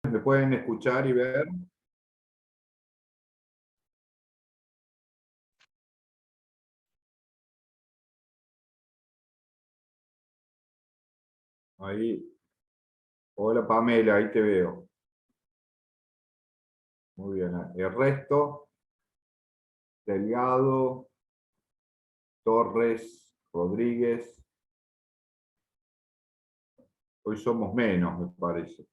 ¿Me pueden escuchar y ver? Ahí. Hola Pamela, ahí te veo. Muy bien. El resto, Delgado, Torres, Rodríguez. Hoy somos menos, me parece.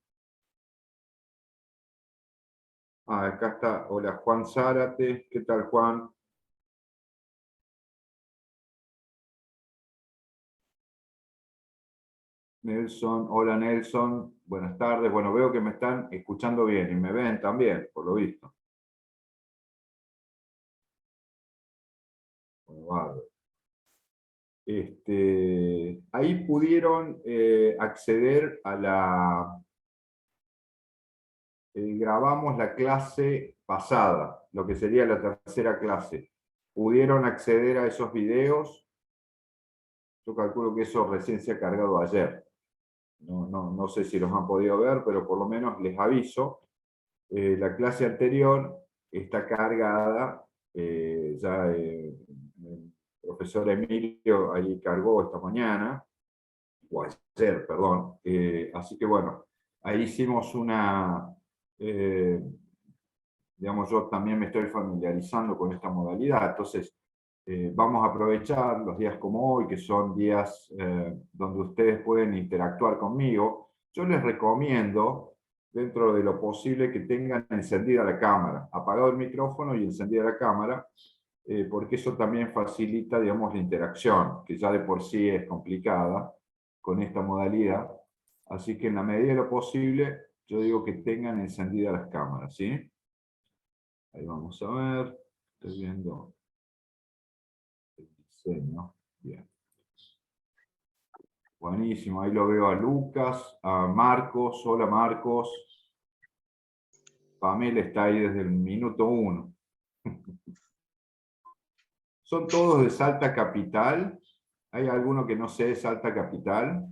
Ah, acá está. Hola, Juan Zárate. ¿Qué tal, Juan? Nelson. Hola, Nelson. Buenas tardes. Bueno, veo que me están escuchando bien y me ven también, por lo visto. Bueno, bárbaro. Ahí pudieron acceder a la... grabamos la clase pasada, lo que sería la tercera clase. ¿Pudieron acceder a esos videos? Yo calculo que eso recién se ha cargado ayer. No sé si los han podido ver, pero por lo menos les aviso. La clase anterior está cargada, el profesor Emilio ahí cargó esta mañana, o ayer, perdón. Así que bueno, ahí hicimos una, digamos, yo también me estoy familiarizando con esta modalidad, entonces vamos a aprovechar los días como hoy, que son días donde ustedes pueden interactuar conmigo. Yo les recomiendo, dentro de lo posible, que tengan encendida la cámara, apagado el micrófono y encendida la cámara, porque eso también facilita, digamos, la interacción, que ya de por sí es complicada con esta modalidad. Así que en la medida de lo posible, yo digo que tengan encendidas las cámaras, ¿sí? Ahí vamos a ver, estoy viendo el diseño. Bien, buenísimo, ahí lo veo a Lucas, a Marcos. Hola Marcos. Pamela está ahí desde el minuto 1. ¿Son todos de Salta Capital? ¿Hay alguno que no sea de Salta Capital?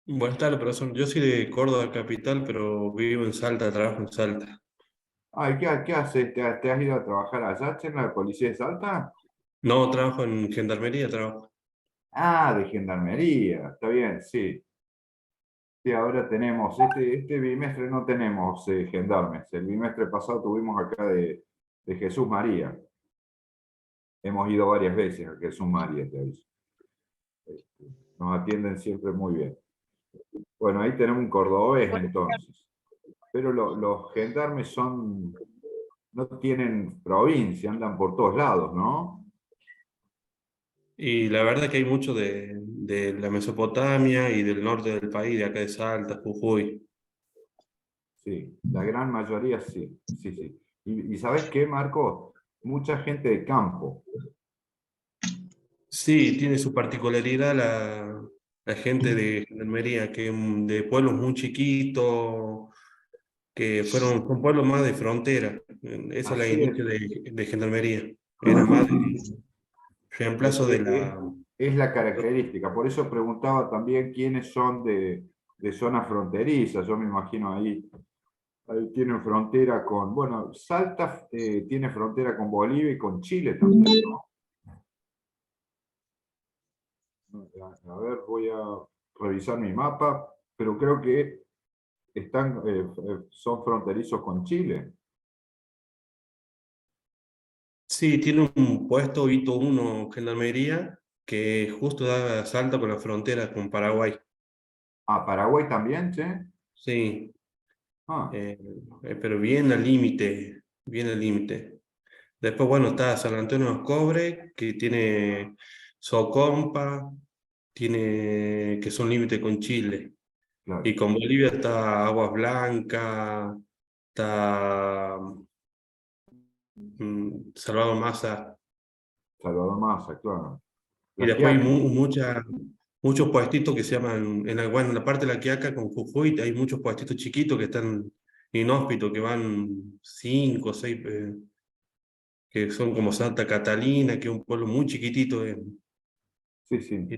Buenas tardes, profesor. Yo soy de Córdoba capital, pero vivo en Salta, trabajo en Salta. Ay, ¿qué haces? ¿Te has ido a trabajar allá, en la policía de Salta? No, trabajo en gendarmería, trabajo. Ah, de gendarmería, está bien, sí. Sí, ahora tenemos, este bimestre no tenemos gendarmes. El bimestre pasado tuvimos acá de Jesús María. Hemos ido varias veces a Jesús María, te aviso. Este, Nos atienden siempre muy bien. Bueno, ahí tenemos un cordobés entonces. Pero los gendarmes no tienen provincia, andan por todos lados, ¿no? Y la verdad que hay mucho de la Mesopotamia y del norte del país, de acá de Salta, Jujuy. Sí, la gran mayoría sí, sí, sí. Y ¿sabes qué, Marco? Mucha gente de campo. Sí, tiene su particularidad la gente de gendarmería, que de pueblos muy chiquitos, que son pueblos más de frontera. Esa es la Así es. inicio de gendarmería. Era más de reemplazo de la... Es la característica. Por eso preguntaba también quiénes son de zona fronteriza. Yo me imagino ahí tienen frontera con, bueno, Salta tiene frontera con Bolivia y con Chile también, ¿no? A ver, voy a revisar mi mapa, pero creo que son fronterizos con Chile. Sí, tiene un puesto Hito 1 Gendarmería que justo da salto con la frontera con Paraguay. Ah, Paraguay también, che. Sí, Ah, eh, pero bien al límite, bien al límite. Después, bueno, está San Antonio de los Cobres, que tiene Socompa, tiene, que son límite con Chile. Y claro. con Bolivia está Aguas Blancas, está Salvador Massa. Salvador Massa, claro. Y La después hay Quiaca. muchos puestitos que se llaman, bueno, en la parte de la Quiaca con Jujuy hay muchos puestitos chiquitos que están inhóspitos, que van cinco o seis, que son como Santa Catalina, que es un pueblo muy chiquitito. Sí, sí. Y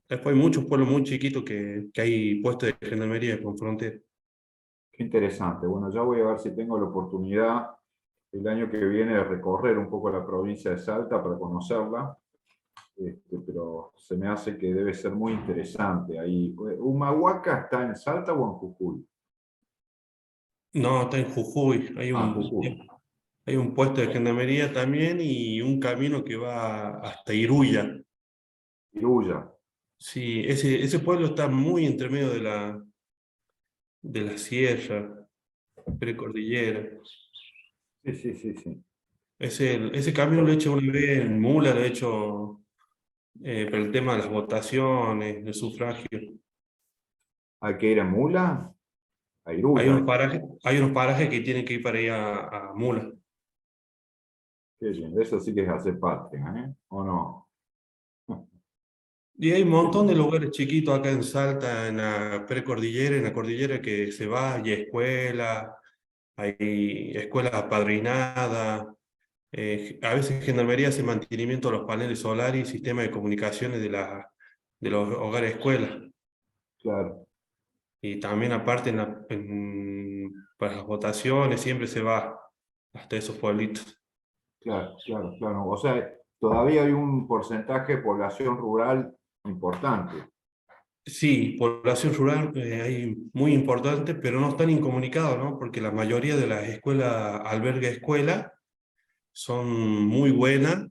después hay muchos pueblos muy chiquitos que hay puestos de gendarmería con frontera. Qué interesante. Bueno, ya voy a ver si tengo la oportunidad el año que viene de recorrer un poco la provincia de Salta para conocerla, pero se me hace que debe ser muy interesante ahí. ¿Humahuaca está en Salta o en Jujuy? No, está en Jujuy, Ah, Jujuy. hay un puesto de gendarmería también y un camino que va hasta Iruya. Iruya. Sí, ese pueblo está muy entre medio de la sierra, precordillera. Sí, sí, sí, sí. Ese camino lo he hecho una vez en Mula, lo he hecho por el tema de las votaciones, del sufragio. ¿Hay que ir en mula? A Hay Iruya. unos parajes que tienen que ir para ir a Mula. Qué bien. Eso sí que es hacer patria, ¿eh? ¿O no? Y hay un Qué montón de lindo. lugares chiquitos acá en Salta, en la precordillera, en la cordillera que se va, hay escuelas apadrinadas, a veces Gendarmería hace mantenimiento de los paneles solares y sistemas de comunicaciones de los hogares escuelas. Claro, Y también aparte para las votaciones siempre se va hasta esos pueblitos. claro, claro, claro. O sea, todavía hay un porcentaje de población rural importante. Sí, población rural hay muy importante, pero no están incomunicados, ¿no? Porque la mayoría de las escuelas alberga escuela, son muy buenas,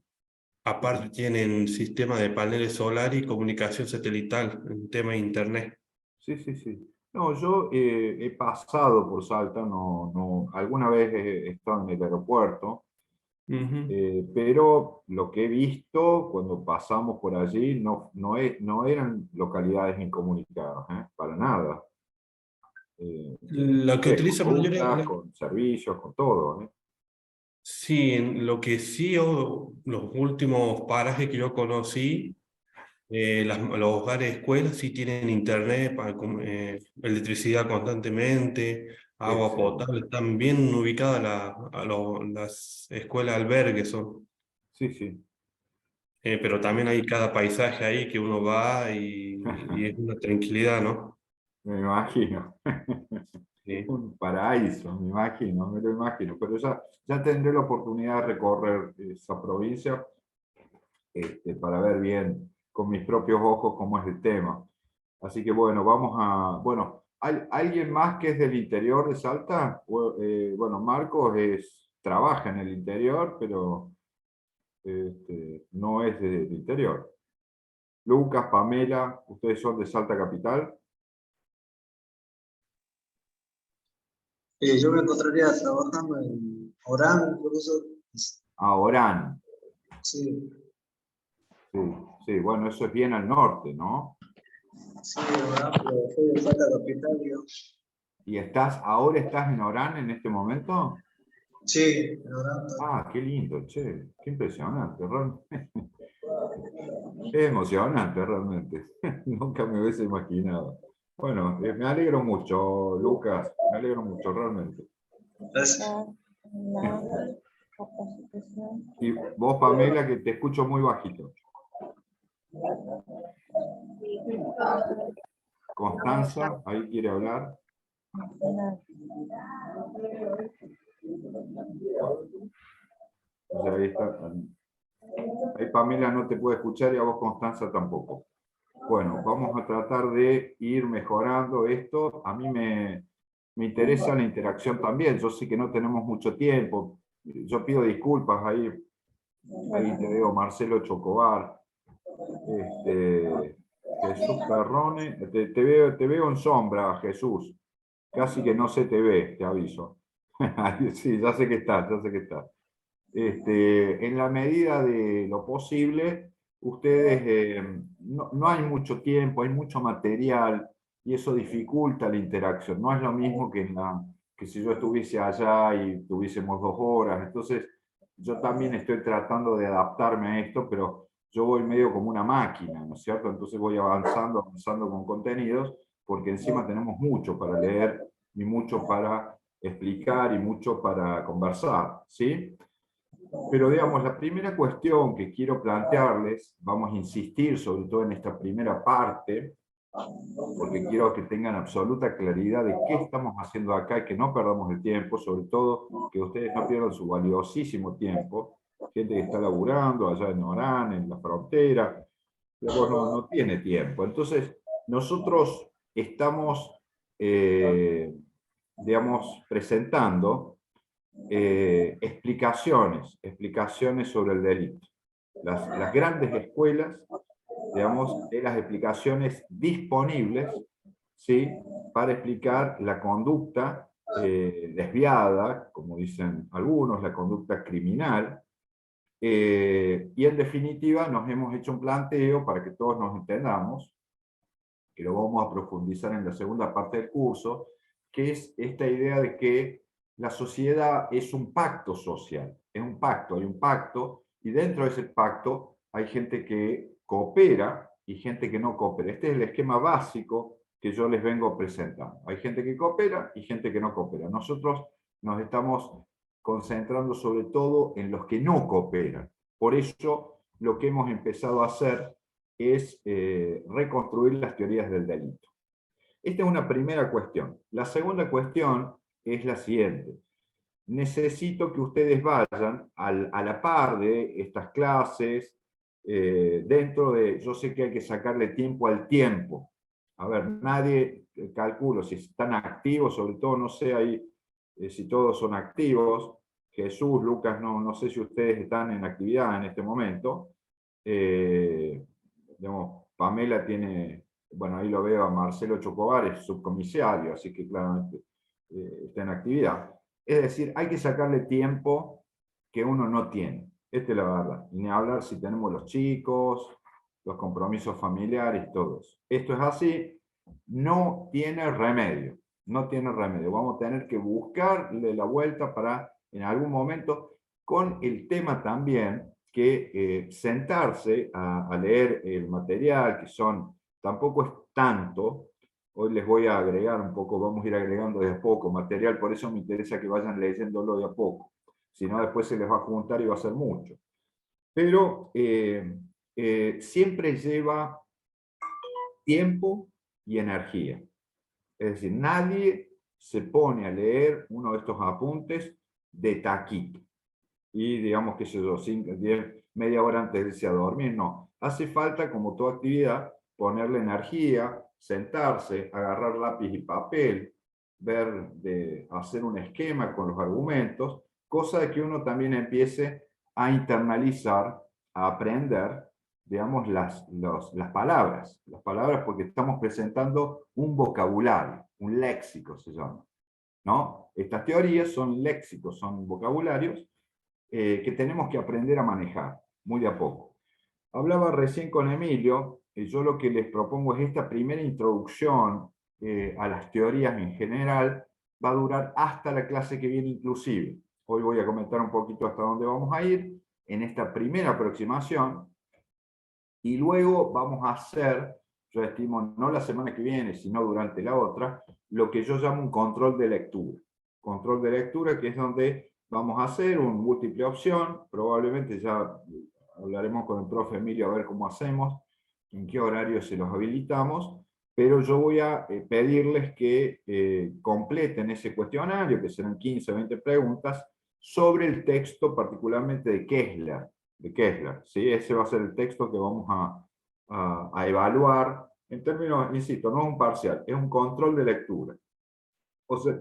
aparte tienen sistema de paneles solares y comunicación satelital en tema de internet. Sí, sí, sí. No, yo he pasado por Salta, alguna vez he estado en el aeropuerto, Ujú. pero lo que he visto cuando pasamos por allí no eran localidades incomunicadas, para nada. Lo que Con utiliza mayoría, rutas, con servicios, con todo, ¿eh? sí, lo que sí, los últimos parajes que yo conocí, los hogares escuelas sí tienen internet, electricidad constantemente, agua Excelente. potable, están bien ubicadas las escuelas albergues son. Sí, sí. Pero también hay cada paisaje ahí que uno va y es una tranquilidad, ¿no? Me imagino. Sí. Un paraíso, me imagino, me lo imagino. Pero ya tendré la oportunidad de recorrer esa provincia, para ver bien con mis propios ojos cómo es el tema. Así que bueno, bueno, ¿hay alguien más que es del interior de Salta? Bueno, Marcos trabaja en el interior, pero no es del interior. Lucas, Pamela, ¿ustedes son de Salta Capital? Yo me encontraría trabajando en Orán, profesor. Ah, Orán. Sí, Sí, sí, bueno, eso es bien al norte, ¿no? sí, Orán, pero soy de Salta Capital, yo. ¿Y ahora estás en Orán en este momento? Sí, en Orán. Ah, qué lindo, che, qué impresionante, realmente. Es emocionante, realmente. Nunca me hubiese imaginado. Bueno, me alegro mucho, Lucas, me alegro mucho, realmente. Gracias. Y vos, Pamela, que te escucho muy bajito. Constanza, ahí quiere hablar. O sea, ahí está. Ahí Pamela no te puede escuchar y a vos, Constanza, tampoco. Bueno, vamos a tratar de ir mejorando esto. A mí me interesa la interacción también. Yo sé que no tenemos mucho tiempo. Yo pido disculpas ahí te veo Marcelo Chocobar, Jesús Perrone, te veo en sombra, Jesús. Casi que no se te ve, te aviso. Sí, ya sé que está, ya sé que está. En la medida de lo posible, ustedes, no hay mucho tiempo, hay mucho material y eso dificulta la interacción. No es lo mismo que si yo estuviese allá y tuviésemos 2 horas. Entonces, yo también estoy tratando de adaptarme a esto, pero yo voy medio como una máquina, ¿no es cierto? Entonces voy avanzando, avanzando con contenidos, porque encima tenemos mucho para leer y mucho para explicar y mucho para conversar, ¿sí? Pero digamos, la primera cuestión que quiero plantearles, vamos a insistir sobre todo en esta primera parte, porque quiero que tengan absoluta claridad de qué estamos haciendo acá y que no perdamos el tiempo, sobre todo que ustedes no pierdan su valiosísimo tiempo, gente que está laburando allá en Orán, en la frontera, luego no tiene tiempo. Entonces, nosotros estamos, digamos, presentando explicaciones sobre el delito. Las grandes escuelas, digamos, de las explicaciones disponibles, ¿sí?, para explicar la conducta desviada, como dicen algunos, la conducta criminal, y en definitiva nos hemos hecho un planteo para que todos nos entendamos, que lo vamos a profundizar en la segunda parte del curso, que es esta idea de que la sociedad es un pacto social, es un pacto, hay un pacto, y dentro de ese pacto hay gente que coopera y gente que no coopera. Este es el esquema básico que yo les vengo presentando. Hay gente que coopera y gente que no coopera. Nosotros nos estamos concentrando sobre todo en los que no cooperan. Por eso lo que hemos empezado a hacer es reconstruir las teorías del delito. Esta es una primera cuestión. La segunda cuestión es la siguiente. Necesito que ustedes vayan a la par de estas clases, dentro de, yo sé que hay que sacarle tiempo al tiempo. A ver, nadie, calculo, si están activos, sobre todo, no sé ahí si todos son activos. Jesús, Lucas, no sé si ustedes están en actividad en este momento. Digamos, Pamela tiene, bueno, ahí lo veo a Marcelo Chocobar, es subcomisario, así que claramente está en actividad. Es decir, hay que sacarle tiempo que uno no tiene. Esta es la verdad. Y ni hablar si tenemos los chicos, los compromisos familiares, todos. Esto es así, no tiene remedio. No tiene remedio. Vamos a tener que buscarle la vuelta para, en algún momento, con el tema también, que sentarse a leer el material, que son, tampoco es tanto. Hoy les voy a agregar un poco, vamos a ir agregando de a poco material, por eso me interesa que vayan leyéndolo de a poco. Si no, después se les va a juntar y va a ser mucho. Pero siempre lleva tiempo y energía. Es decir, nadie se pone a leer uno de estos apuntes de taquito. Y digamos que yo, 5, 10, media hora antes de irse a dormir, no. Hace falta, como toda actividad, ponerle energía, sentarse, agarrar lápiz y papel, hacer un esquema con los argumentos, cosa de que uno también empiece a internalizar, a aprender, digamos, las palabras porque estamos presentando un vocabulario, un léxico se llama, ¿no? Estas teorías son léxicos, son vocabularios que tenemos que aprender a manejar, muy de a poco. Hablaba recién con Emilio, y yo lo que les propongo es esta primera introducción a las teorías en general, va a durar hasta la clase que viene inclusive. Hoy voy a comentar un poquito hasta dónde vamos a ir en esta primera aproximación, y luego vamos a hacer, yo estimo no la semana que viene, sino durante la otra, lo que yo llamo un control de lectura. Control de lectura, que es donde vamos a hacer un múltiple opción, probablemente ya hablaremos con el profe Emilio a ver cómo hacemos, en qué horario se los habilitamos, pero yo voy a pedirles que completen ese cuestionario, que serán 15 o 20 preguntas, sobre el texto particularmente de Kessler. ¿Sí? Ese va a ser el texto que vamos a evaluar, en términos, insisto, no es un parcial, es un control de lectura. O sea,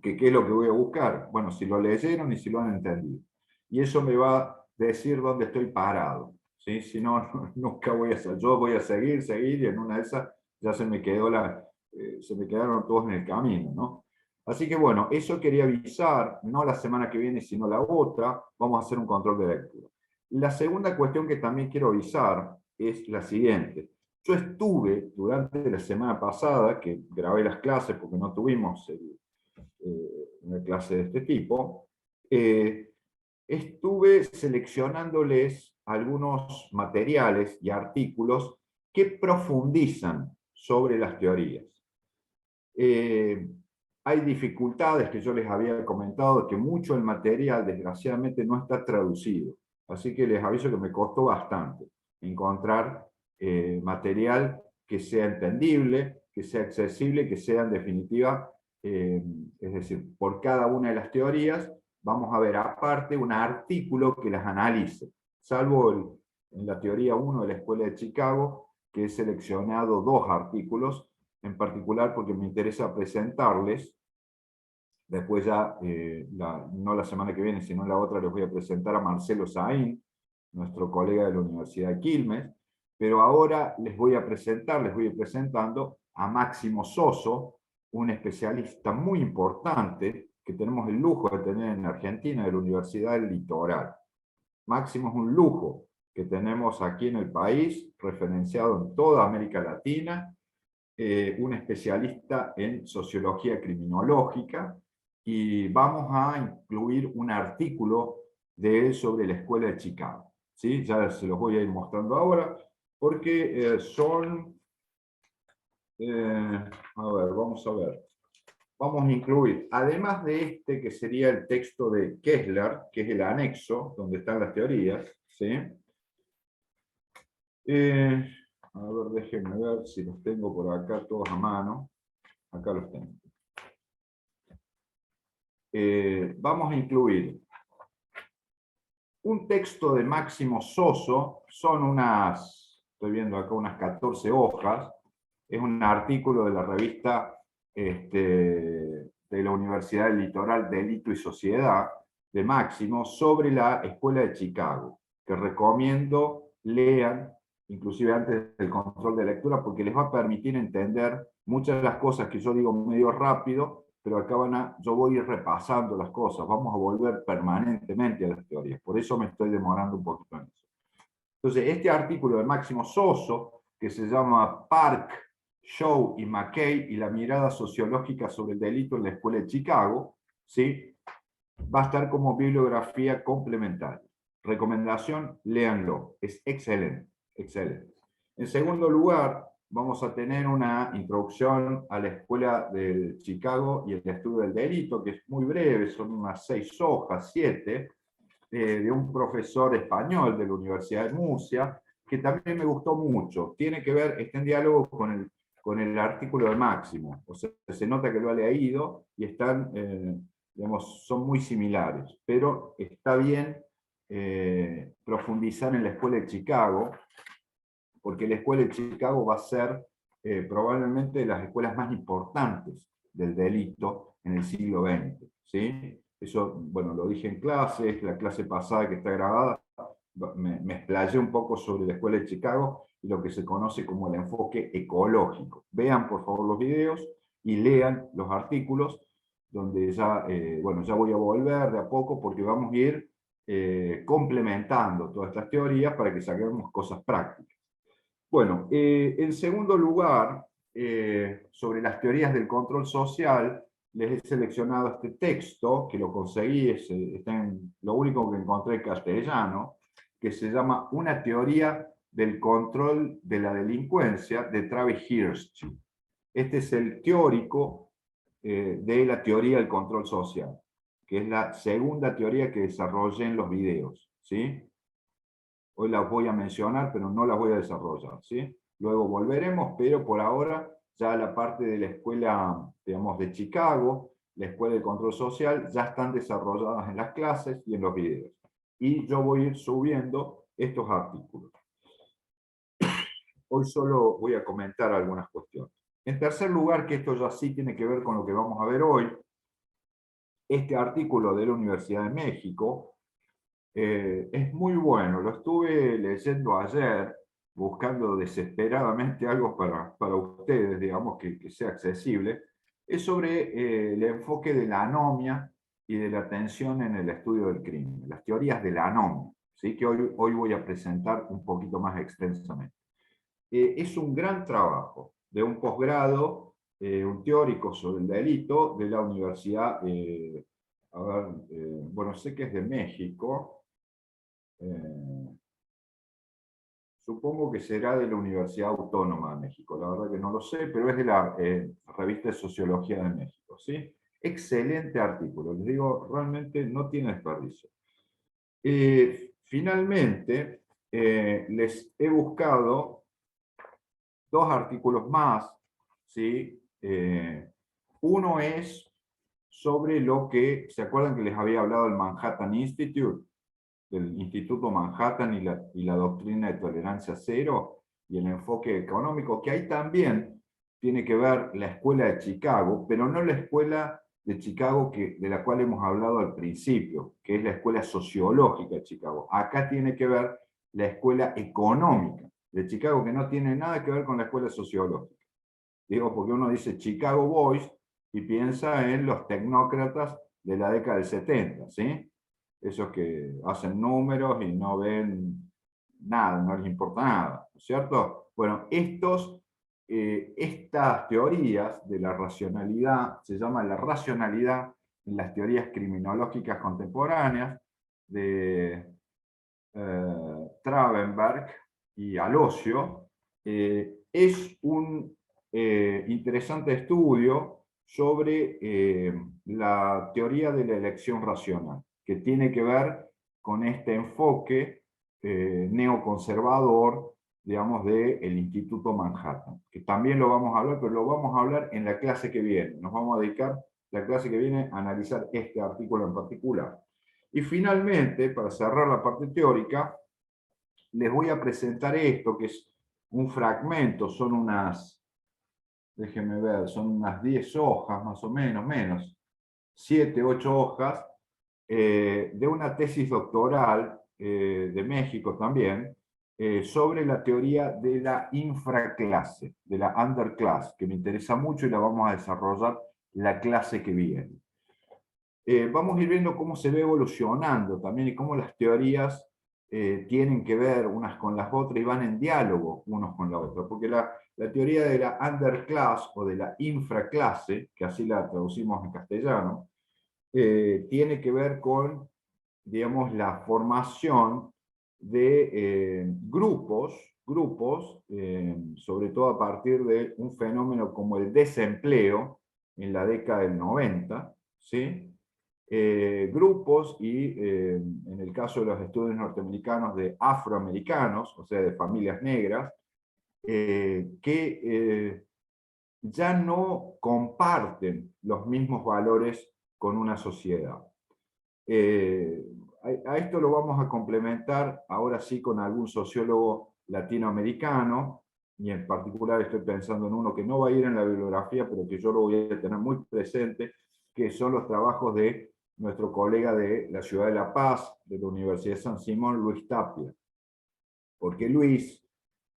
¿qué es lo que voy a buscar? Bueno, si lo leyeron y si lo han entendido. Y eso me va a decir dónde estoy parado. ¿Sí? Si no, nunca voy a hacer. Yo voy a seguir, y en una de esas ya se me quedaron todos en el camino, ¿no? Así que bueno, eso quería avisar, no la semana que viene, sino la otra, vamos a hacer un control de lectura. La segunda cuestión que también quiero avisar es la siguiente. Yo estuve durante la semana pasada, que grabé las clases porque no tuvimos una clase de este tipo, estuve seleccionándoles algunos materiales y artículos que profundizan sobre las teorías. hay dificultades que yo les había comentado, que mucho del material desgraciadamente no está traducido. Así que les aviso que me costó bastante encontrar material que sea entendible, que sea accesible, que sea en definitiva, es decir, por cada una de las teorías vamos a ver aparte un artículo que las analice, salvo en la teoría 1 de la Escuela de Chicago, que he seleccionado 2 artículos, en particular porque me interesa presentarles, después ya, no la semana que viene, sino la otra, les voy a presentar a Marcelo Saín, nuestro colega de la Universidad de Quilmes, pero ahora les voy presentando a Máximo Soso, un especialista muy importante que tenemos el lujo de tener en Argentina, de la Universidad del Litoral. Máximo es un lujo que tenemos aquí en el país, referenciado en toda América Latina, un especialista en sociología criminológica, y vamos a incluir un artículo de él sobre la Escuela de Chicago. ¿Sí? Ya se los voy a ir mostrando ahora, porque son... a ver, vamos a ver. Vamos a incluir, además de este, que sería el texto de Kessler, que es el anexo, donde están las teorías, ¿sí? A ver, déjenme ver si los tengo por acá todos a mano. Acá los tengo. Vamos a incluir un texto de Máximo Soso, son unas, estoy viendo acá unas 14 hojas, es un artículo de la revista de la Universidad del Litoral, Delito y Sociedad, de Máximo, sobre la Escuela de Chicago, que recomiendo lean, inclusive antes del control de lectura, porque les va a permitir entender muchas de las cosas que yo digo medio rápido, pero acá yo voy a ir repasando las cosas, vamos a volver permanentemente a las teorías, por eso me estoy demorando un poquito en eso. Entonces, este artículo de Máximo Soso, que se llama Park, Shaw y McKay y la mirada sociológica sobre el delito en la Escuela de Chicago, ¿sí? Va a estar como bibliografía complementaria. Recomendación, léanlo, es excelente, excelente. En segundo lugar, vamos a tener una introducción a la Escuela de Chicago y el estudio del delito, que es muy breve, son unas 6 hojas, 7, de un profesor español de la Universidad de Murcia, que también me gustó mucho. Tiene que ver, está en diálogo con el artículo de Máximo. O sea, se nota que lo ha leído y están, digamos, son muy similares. Pero está bien profundizar en la Escuela de Chicago, porque la Escuela de Chicago va a ser probablemente de las escuelas más importantes del delito en el siglo XX. ¿Sí? Eso, bueno, lo dije en clase, la clase pasada que está grabada, me explayé un poco sobre la Escuela de Chicago y lo que se conoce como el enfoque ecológico. Vean por favor los videos y lean los artículos, donde ya, bueno, ya voy a volver de a poco porque vamos a ir complementando todas estas teorías para que saquemos cosas prácticas. Bueno, en segundo lugar, sobre las teorías del control social, les he seleccionado este texto, que lo conseguí, está lo único que encontré en castellano, que se llama Una teoría del control de la delincuencia, de Travis Hirschi. Este es el teórico de la teoría del control social, que es la segunda teoría que desarrollé en los videos, ¿sí? Hoy las voy a mencionar, pero no las voy a desarrollar, ¿sí? Luego volveremos, pero por ahora ya la parte de la escuela, digamos, de Chicago, la escuela de control social, ya están desarrolladas en las clases y en los videos. Y yo voy a ir subiendo estos artículos. Hoy solo voy a comentar algunas cuestiones. En tercer lugar, que esto ya sí tiene que ver con lo que vamos a ver hoy, este artículo de la Universidad de México, es muy bueno, lo estuve leyendo ayer, buscando desesperadamente algo para ustedes, digamos, que sea accesible. Es sobre el enfoque de la anomia y de la atención en el estudio del crimen, las teorías de la anomia, ¿sí? Que hoy voy a presentar un poquito más extensamente. Es un gran trabajo de un posgrado, un teórico sobre el delito de la Universidad, a ver, bueno, sé que es de México, supongo que será de la Universidad Autónoma de México, la verdad que no lo sé, pero es de la revista de Sociología de México. México, ¿sí? Excelente artículo, les digo, realmente no tiene desperdicio. Finalmente, les he buscado dos artículos más, ¿sí? Uno es sobre lo que, ¿se acuerdan que les había hablado del Manhattan Institute? Del Instituto Manhattan y la doctrina de tolerancia cero y el enfoque económico, que ahí también tiene que ver la escuela de Chicago, pero no la escuela de Chicago de la cual hemos hablado al principio, que es la escuela sociológica de Chicago. Acá tiene que ver la escuela económica de Chicago, que no tiene nada que ver con la escuela sociológica. Digo, porque uno dice Chicago Boys y piensa en los tecnócratas de la década del 70, ¿sí? Esos que hacen números y no ven nada, no les importa nada, ¿no es cierto? Bueno, estas teorías de la racionalidad, se llama la racionalidad en las teorías criminológicas contemporáneas de Travenberg y Alosio, es un interesante estudio sobre la teoría de la elección racional, que tiene que ver con este enfoque neoconservador, digamos, del Instituto Manhattan, que también lo vamos a hablar, pero lo vamos a hablar en la clase que viene. Nos vamos a dedicar la clase que viene a analizar este artículo en particular. Y finalmente, para cerrar la parte teórica, les voy a presentar esto, que es un fragmento, son unas, déjenme ver, son unas 10 hojas más o menos, 7, 8 hojas, de una tesis doctoral de México también, sobre la teoría de la infraclase, de la underclass, que me interesa mucho y la vamos a desarrollar la clase que viene. Vamos a ir viendo cómo se ve evolucionando también y cómo las teorías tienen que ver unas con las otras y van en diálogo unos con la otra, porque la teoría de la underclass o de la infraclase, que así la traducimos en castellano, tiene que ver con, digamos, la formación de grupos, sobre todo a partir de un fenómeno como el desempleo en la década del 90, ¿sí? Grupos y, en el caso de los estudios norteamericanos, de afroamericanos, o sea, de familias negras, que ya no comparten los mismos valores con una sociedad. A esto lo vamos a complementar ahora sí con algún sociólogo latinoamericano, y en particular estoy pensando en uno que no va a ir en la bibliografía, pero que yo lo voy a tener muy presente, que son los trabajos de nuestro colega de la ciudad de La Paz, de la Universidad de San Simón, Luis Tapia. Porque Luis,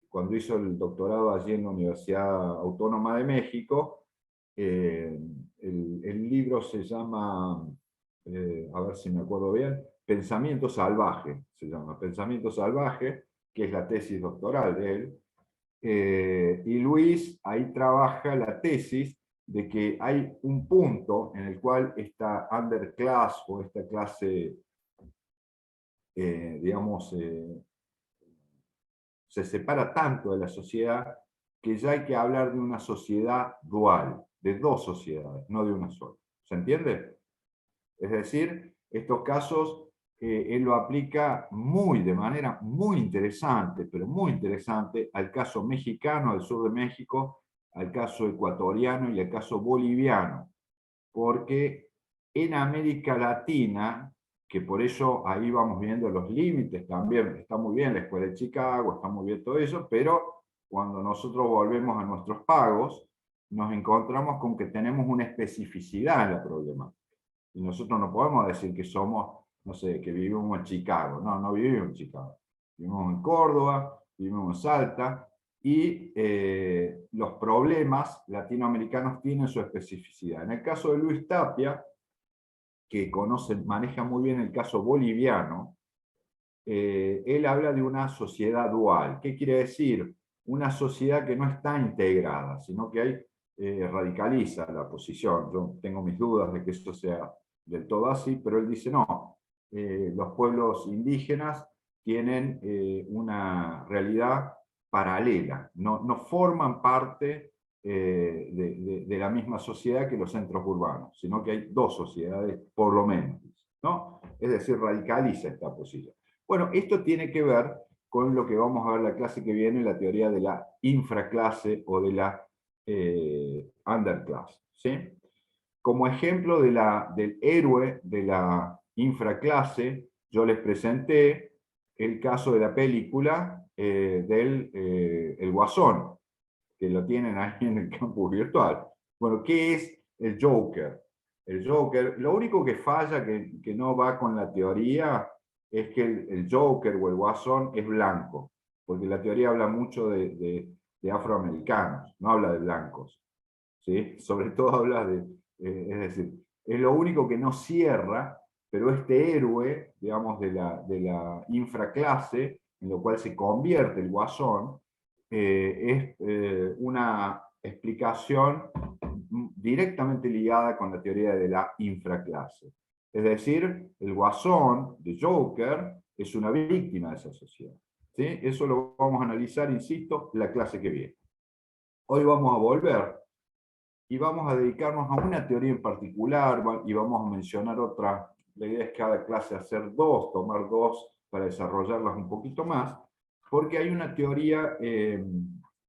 cuando hizo el doctorado allí en la Universidad Autónoma de México, el libro se llama, a ver si me acuerdo bien, Pensamiento Salvaje, se llama Pensamiento Salvaje, que es la tesis doctoral de él. Y Luis ahí trabaja la tesis de que hay un punto en el cual esta underclass o esta clase, digamos, se separa tanto de la sociedad que ya hay que hablar de una sociedad dual, de dos sociedades, no de una sola. ¿Se entiende? Es decir, estos casos él lo aplica de manera muy interesante, pero muy interesante, al caso mexicano, al sur de México, al caso ecuatoriano y al caso boliviano, porque en América Latina, que por eso ahí vamos viendo los límites también, está muy bien la Escuela de Chicago, está muy bien todo eso, pero cuando nosotros volvemos a nuestros pagos, nos encontramos con que tenemos una especificidad en la problemática. Y nosotros no podemos decir que somos, no sé, que vivimos en Chicago. No, no vivimos en Chicago. Vivimos en Córdoba, vivimos en Salta, y los problemas latinoamericanos tienen su especificidad. En el caso de Luis Tapia, que maneja muy bien el caso boliviano, él habla de una sociedad dual. ¿Qué quiere decir? Una sociedad que no está integrada, sino que hay, radicaliza la posición. Yo tengo mis dudas de que eso sea del todo así, pero él dice no, los pueblos indígenas tienen una realidad paralela, no forman parte de la misma sociedad que los centros urbanos, sino que hay dos sociedades, por lo menos, ¿no? Es decir, radicaliza esta posición. Bueno, esto tiene que ver con lo que vamos a ver la clase que viene, la teoría de la infraclase o de la underclass, ¿sí? Como ejemplo del héroe de la infraclase, yo les presenté el caso de la película del El Guasón, que lo tienen ahí en el campus virtual. Bueno, ¿qué es el Joker? El Joker, lo único que falla, que no va con la teoría, es que el Joker o el Guasón es blanco, porque la teoría habla mucho de afroamericanos, no habla de blancos, ¿sí? Sobre todo habla es decir, es lo único que no cierra, pero este héroe, digamos, de la infraclase, en lo cual se convierte el Guasón, es una explicación directamente ligada con la teoría de la infraclase. Es decir, el Guasón de Joker es una víctima de esa sociedad, ¿sí? Eso lo vamos a analizar, insisto, la clase que viene. Hoy vamos a volver y vamos a dedicarnos a una teoría en particular y vamos a mencionar otra. La idea es cada clase hacer dos, tomar dos para desarrollarlas un poquito más, porque hay una teoría,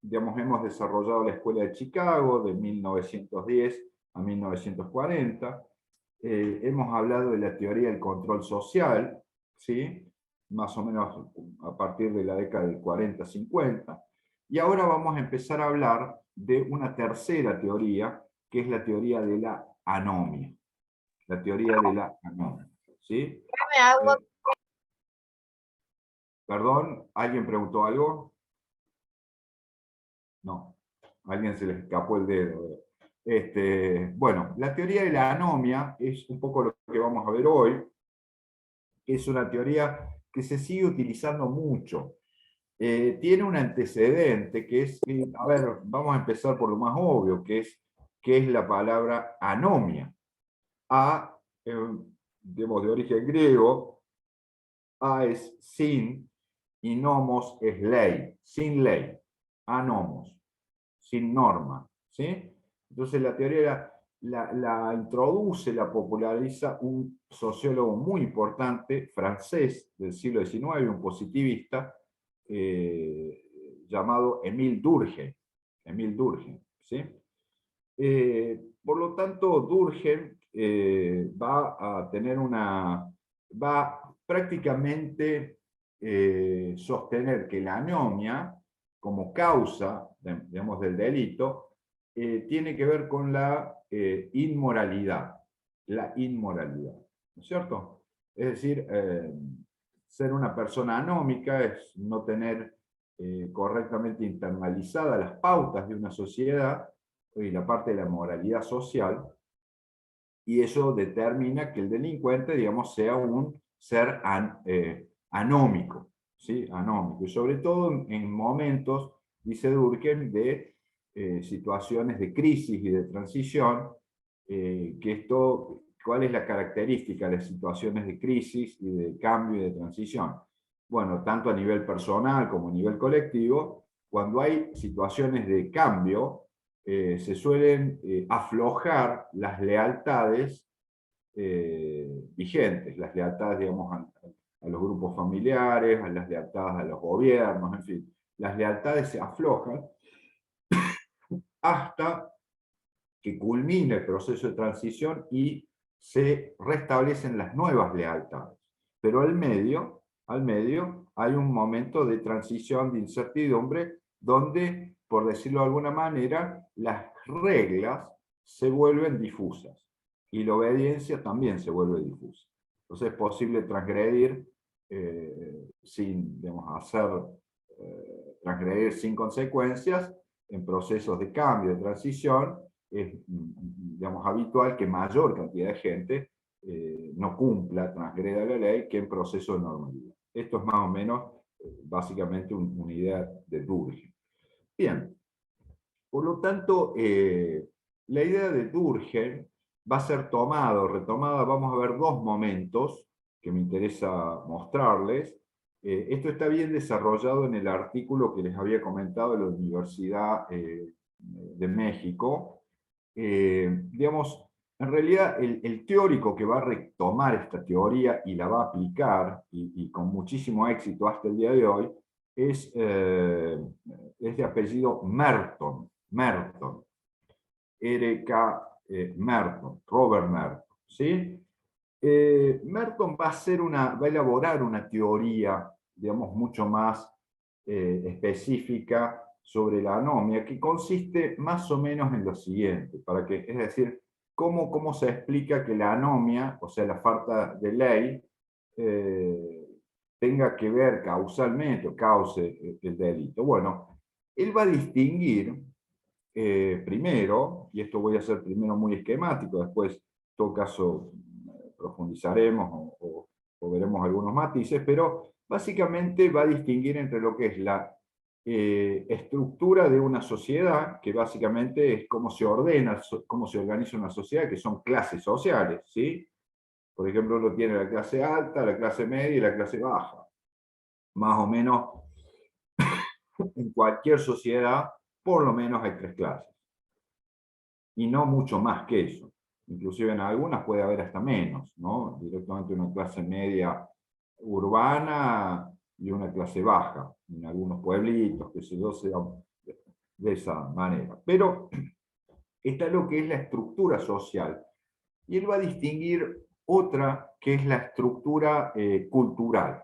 digamos, hemos desarrollado la Escuela de Chicago de 1910 a 1940, hemos hablado de la teoría del control social, ¿sí? Más o menos a partir de la década del 40-50, y ahora vamos a empezar a hablar de una tercera teoría, que es la teoría de la anomia. La teoría de la anomia, ¿sí? Perdón, ¿alguien preguntó algo? No, a alguien se le escapó el dedo. Bueno, la teoría de la anomia es un poco lo que vamos a ver hoy. Es una teoría que se sigue utilizando mucho. Tiene un antecedente que es, a ver, vamos a empezar por lo más obvio, que es la palabra anomia. Digamos, de origen griego, a es sin y nomos es ley, sin ley, anomos, sin norma, ¿sí? Entonces la teoría la introduce, la populariza un sociólogo muy importante, francés del siglo XIX, un positivista, llamado Émile Durkheim. Émile Durkheim, ¿sí? Por lo tanto, Durkheim va a tener va prácticamente sostener que la anomia, como causa, digamos, del delito, tiene que ver con la inmoralidad. La inmoralidad, ¿no es cierto? Es decir, ser una persona anómica es no tener correctamente internalizadas las pautas de una sociedad y la parte de la moralidad social, y eso determina que el delincuente, digamos, sea un ser anómico, ¿sí? Anómico, y sobre todo en momentos, dice Durkheim, de situaciones de crisis y de transición, ¿cuál es la característica de las situaciones de crisis y de cambio y de transición? Bueno, tanto a nivel personal como a nivel colectivo, cuando hay situaciones de cambio, se suelen aflojar las lealtades vigentes, las lealtades, digamos, a los grupos familiares, a las lealtades a los gobiernos, en fin. Las lealtades se aflojan hasta que culmina el proceso de transición y se restablecen las nuevas lealtades. Pero al medio hay un momento de transición, de incertidumbre, donde, por decirlo de alguna manera, las reglas se vuelven difusas y la obediencia también se vuelve difusa. Entonces es posible transgredir sin, digamos, transgredir sin consecuencias en procesos de cambio, de transición. Es, digamos, habitual que mayor cantidad de gente no cumpla, transgreda la ley, que en proceso de normalidad. Esto es más o menos, básicamente, una idea de Durkheim. Bien, por lo tanto, la idea de Durkheim va a ser retomada, vamos a ver dos momentos que me interesa mostrarles. Esto está bien desarrollado en el artículo que les había comentado de la Universidad de México, digamos, en realidad el teórico que va a retomar esta teoría y la va a aplicar, y con muchísimo éxito hasta el día de hoy, es de apellido Merton, R.K. Merton, Robert Merton, ¿sí? Merton va a elaborar una teoría, digamos, mucho más específica sobre la anomia, que consiste más o menos en lo siguiente, es decir, cómo se explica que la anomia, o sea, la falta de ley, tenga que ver causalmente o cause el delito. Bueno, él va a distinguir primero, y esto voy a hacer primero muy esquemático, después, en todo caso, profundizaremos o veremos algunos matices, pero básicamente va a distinguir entre lo que es la estructura de una sociedad, que básicamente es cómo se ordena, cómo se organiza una sociedad, que son clases sociales, ¿sí? Por ejemplo, uno tiene la clase alta, la clase media y la clase baja. Más o menos, en cualquier sociedad, por lo menos hay 3 clases. Y no mucho más que eso. Inclusive en algunas puede haber hasta menos, ¿no? Directamente una clase media urbana y una clase baja, en algunos pueblitos, que se yo, sea de esa manera. Pero está lo que es la estructura social. Y él va a distinguir otra, que es la estructura cultural.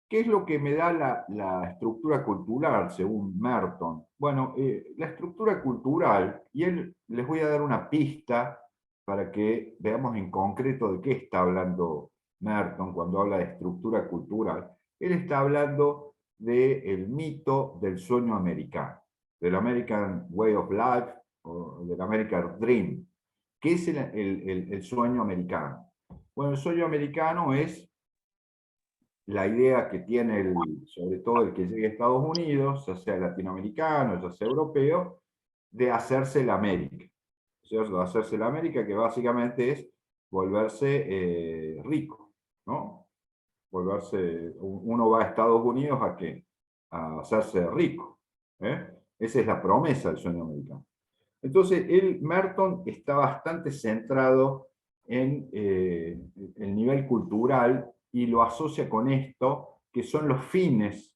¿Qué es lo que me da la estructura cultural, según Merton? Bueno, la estructura cultural, y les voy a dar una pista para que veamos en concreto de qué está hablando Merton cuando habla de estructura cultural. Él está hablando del mito del sueño americano, del American Way of Life, o del American Dream. ¿Qué es el sueño americano? Bueno, el sueño americano es la idea que tiene, sobre todo el que llegue a Estados Unidos, ya sea latinoamericano, ya sea europeo, de hacerse la América. ¿Cierto? Hacerse la América, que básicamente es volverse rico, ¿no? Uno va a Estados Unidos ¿a qué? A hacerse rico. Esa es la promesa del sueño americano. Entonces, Merton está bastante centrado en el nivel cultural y lo asocia con esto, que son los fines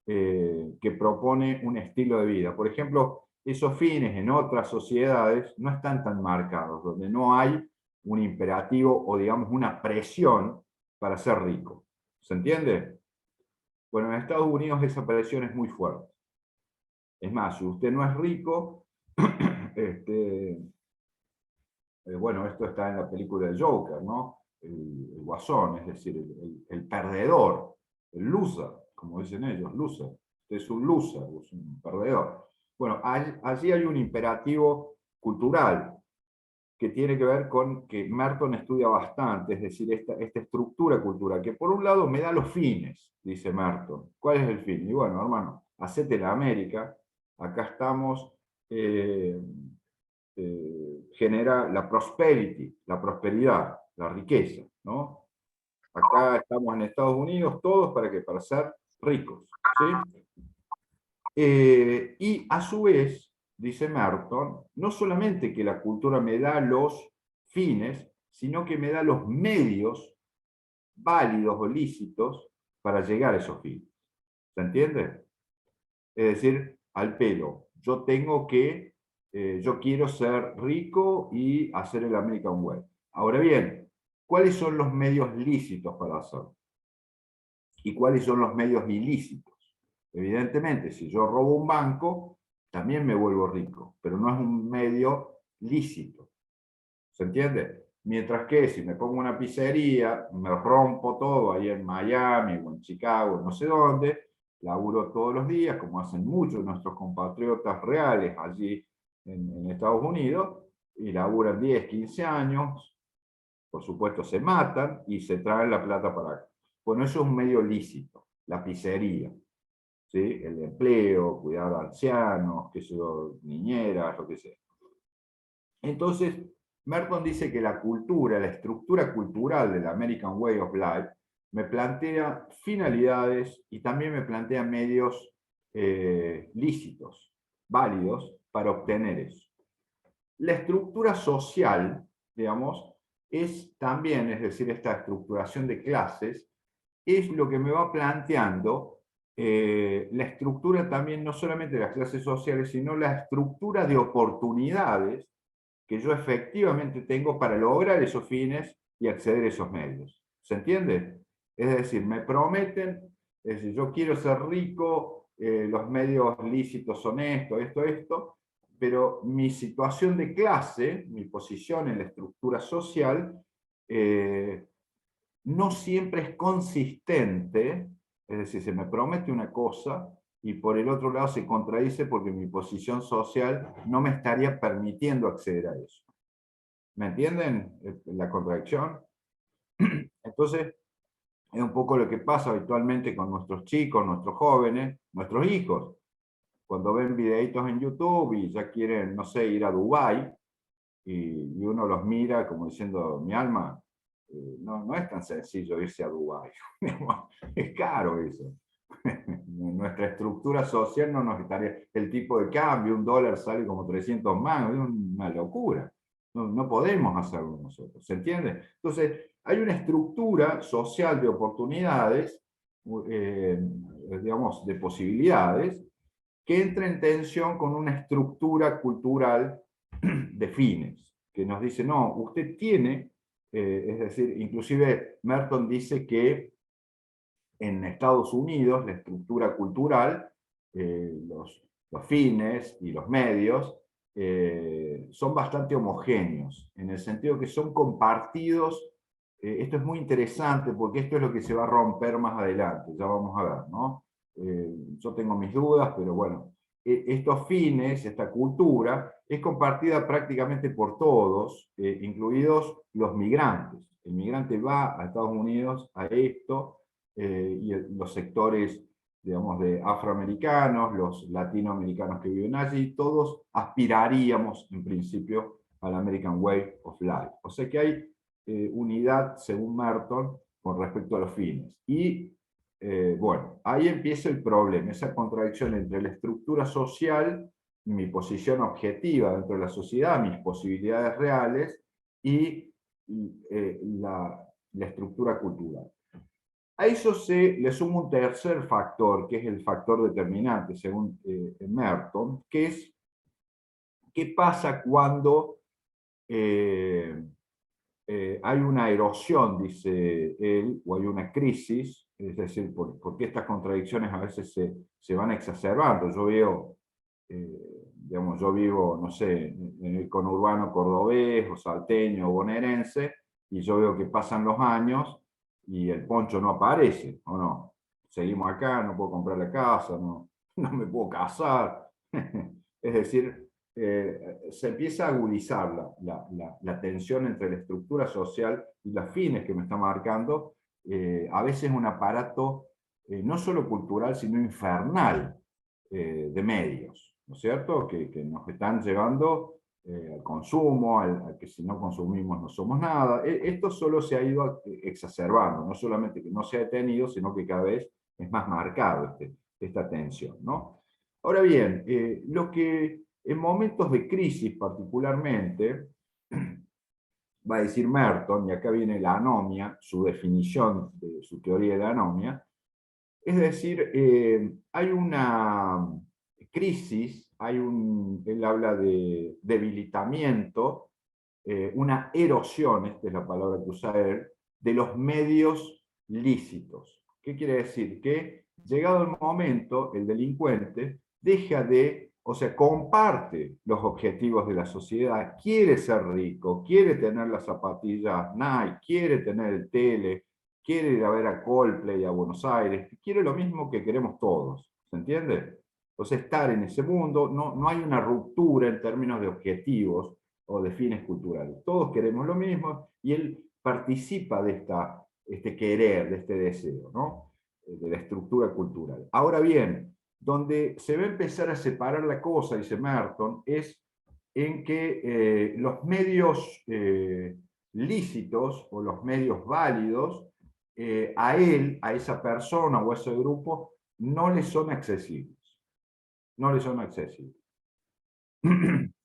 que propone un estilo de vida. Por ejemplo, esos fines en otras sociedades no están tan marcados, donde no hay un imperativo o, digamos, una presión para ser rico. ¿Se entiende? Bueno, en Estados Unidos esa presión es muy fuerte. Es más, si usted no es rico, bueno, esto está en la película de Joker, ¿no? El guasón, es decir, el perdedor, el loser, como dicen ellos, loser. Usted es un loser, es un perdedor. Bueno, allí hay un imperativo cultural que tiene que ver con que Merton estudia bastante, es decir, esta estructura cultural, que por un lado me da los fines, dice Merton. ¿Cuál es el fin? Y bueno, hermano, hacete la América, acá estamos, genera la prosperity, la prosperidad, la riqueza, ¿no? Acá estamos en Estados Unidos todos para ser ricos, ¿sí? Y a su vez, dice Merton, no solamente que la cultura me da los fines, sino que me da los medios válidos o lícitos para llegar a esos fines. ¿Se entiende? Es decir, al pelo. Yo quiero ser rico y hacer el American Way. Ahora bien, ¿cuáles son los medios lícitos para hacerlo? ¿Y cuáles son los medios ilícitos? Evidentemente, si yo robo un banco, también me vuelvo rico, pero no es un medio lícito. ¿Se entiende? Mientras que si me pongo una pizzería, me rompo todo ahí en Miami o en Chicago, no sé dónde, laburo todos los días, como hacen muchos de nuestros compatriotas reales allí en Estados Unidos, y laburan 10, 15 años, por supuesto se matan y se traen la plata para acá. Bueno, eso es un medio lícito, la pizzería, ¿sí? El empleo, cuidar a ancianos, que son niñeras, lo que sea. Entonces, Merton dice que la cultura, la estructura cultural del American Way of Life, me plantea finalidades y también me plantea medios lícitos. válidos para obtener eso. La estructura social, digamos, es también, es decir, esta estructuración de clases, es lo que me va planteando la estructura también, no solamente de las clases sociales, sino la estructura de oportunidades que yo efectivamente tengo para lograr esos fines y acceder a esos medios. ¿Se entiende? Es decir, me prometen, es decir, yo quiero ser rico, los medios lícitos son esto, pero mi situación de clase, mi posición en la estructura social, no siempre es consistente, es decir, se me promete una cosa y por el otro lado se contradice porque mi posición social no me estaría permitiendo acceder a eso. ¿Me entienden la contradicción? Entonces, es un poco lo que pasa habitualmente con nuestros chicos, nuestros jóvenes, nuestros hijos. Cuando ven videitos en YouTube y ya quieren, no sé, ir a Dubái, y uno los mira como diciendo, mi alma, no es tan sencillo irse a Dubái. Es caro eso. Nuestra estructura social no nos estaría... El tipo de cambio, $1 sale como 300 mangos, es una locura. No podemos hacerlo nosotros, ¿se entiende? Entonces, hay una estructura social de oportunidades, digamos, de posibilidades, que entra en tensión con una estructura cultural de fines, que nos dice, no, usted tiene, es decir, inclusive Merton dice que en Estados Unidos la estructura cultural, los fines y los medios, son bastante homogéneos, en el sentido que son compartidos. Esto es muy interesante porque esto es lo que se va a romper más adelante, ya vamos a ver, ¿no? Yo tengo mis dudas, pero bueno, estos fines, esta cultura, es compartida prácticamente por todos, incluidos los migrantes. El migrante va a Estados Unidos a esto, y los sectores, digamos, de afroamericanos, los latinoamericanos que viven allí, todos aspiraríamos, en principio, al American Way of Life. O sea que hay unidad, según Merton, con respecto a los fines. Y, bueno, ahí empieza el problema, esa contradicción entre la estructura social, mi posición objetiva dentro de la sociedad, mis posibilidades reales, y la estructura cultural. A eso se le suma un tercer factor, que es el factor determinante, según Merton, que es qué pasa cuando hay una erosión, dice él, o hay una crisis, es decir, porque estas contradicciones a veces se van exacerbando. Yo veo, digamos, yo vivo, no sé, en el conurbano cordobés, o salteño, o bonaerense, y yo veo que pasan los años, y el poncho no aparece, ¿o no? Seguimos acá, no puedo comprar la casa, no me puedo casar. Es decir, se empieza a agudizar la tensión entre la estructura social y los fines que me está marcando, a veces un aparato no solo cultural, sino infernal de medios, ¿no es cierto? Que nos están llevando al consumo, al que si no consumimos no somos nada. Esto solo se ha ido exacerbando, no solamente que no se ha detenido, sino que cada vez es más marcado esta tensión, ¿no? Ahora bien, lo que en momentos de crisis particularmente, va a decir Merton, y acá viene la anomia, su definición de su teoría de la anomia, es decir, hay una crisis, él habla de debilitamiento, una erosión, esta es la palabra que usa él, de los medios lícitos. ¿Qué quiere decir? Que llegado el momento, el delincuente deja de, o sea, comparte los objetivos de la sociedad, quiere ser rico, quiere tener las zapatillas Nike, quiere tener el tele, quiere ir a ver a Coldplay a Buenos Aires, quiere lo mismo que queremos todos, ¿se entiende? Entonces estar en ese mundo, no hay una ruptura en términos de objetivos o de fines culturales. Todos queremos lo mismo y él participa de este querer, de este deseo, ¿no? De la estructura cultural. Ahora bien, donde se va a empezar a separar la cosa, dice Merton, es en que los medios lícitos o los medios válidos a él, a esa persona o a ese grupo, no le son accesibles. No le son accesibles.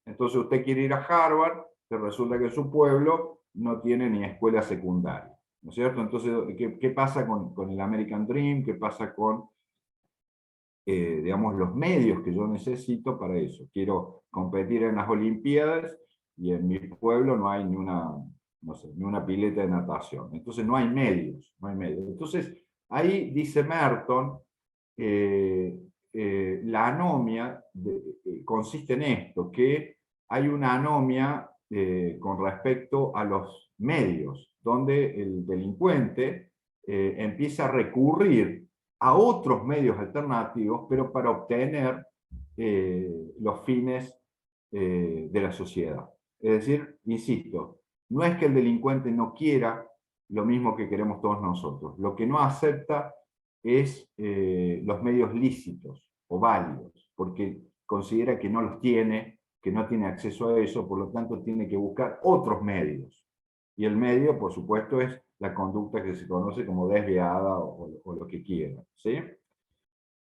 Entonces usted quiere ir a Harvard, pero resulta que su pueblo no tiene ni escuela secundaria, ¿no es cierto? Entonces, ¿qué pasa con el American Dream? ¿Qué pasa con, digamos, los medios que yo necesito para eso? Quiero competir en las Olimpiadas y en mi pueblo no hay ni una, no sé, ni una pileta de natación. Entonces no hay medios, no hay medios. Entonces, ahí dice Merton, la anomia consiste en esto, que hay una anomia con respecto a los medios, donde el delincuente empieza a recurrir a otros medios alternativos, pero para obtener los fines de la sociedad. Es decir, insisto, no es que el delincuente no quiera lo mismo que queremos todos nosotros, lo que no acepta es los medios lícitos o válidos, porque considera que no los tiene, que no tiene acceso a eso, por lo tanto tiene que buscar otros medios. Y el medio, por supuesto, es la conducta que se conoce como desviada o lo que quiera, ¿sí?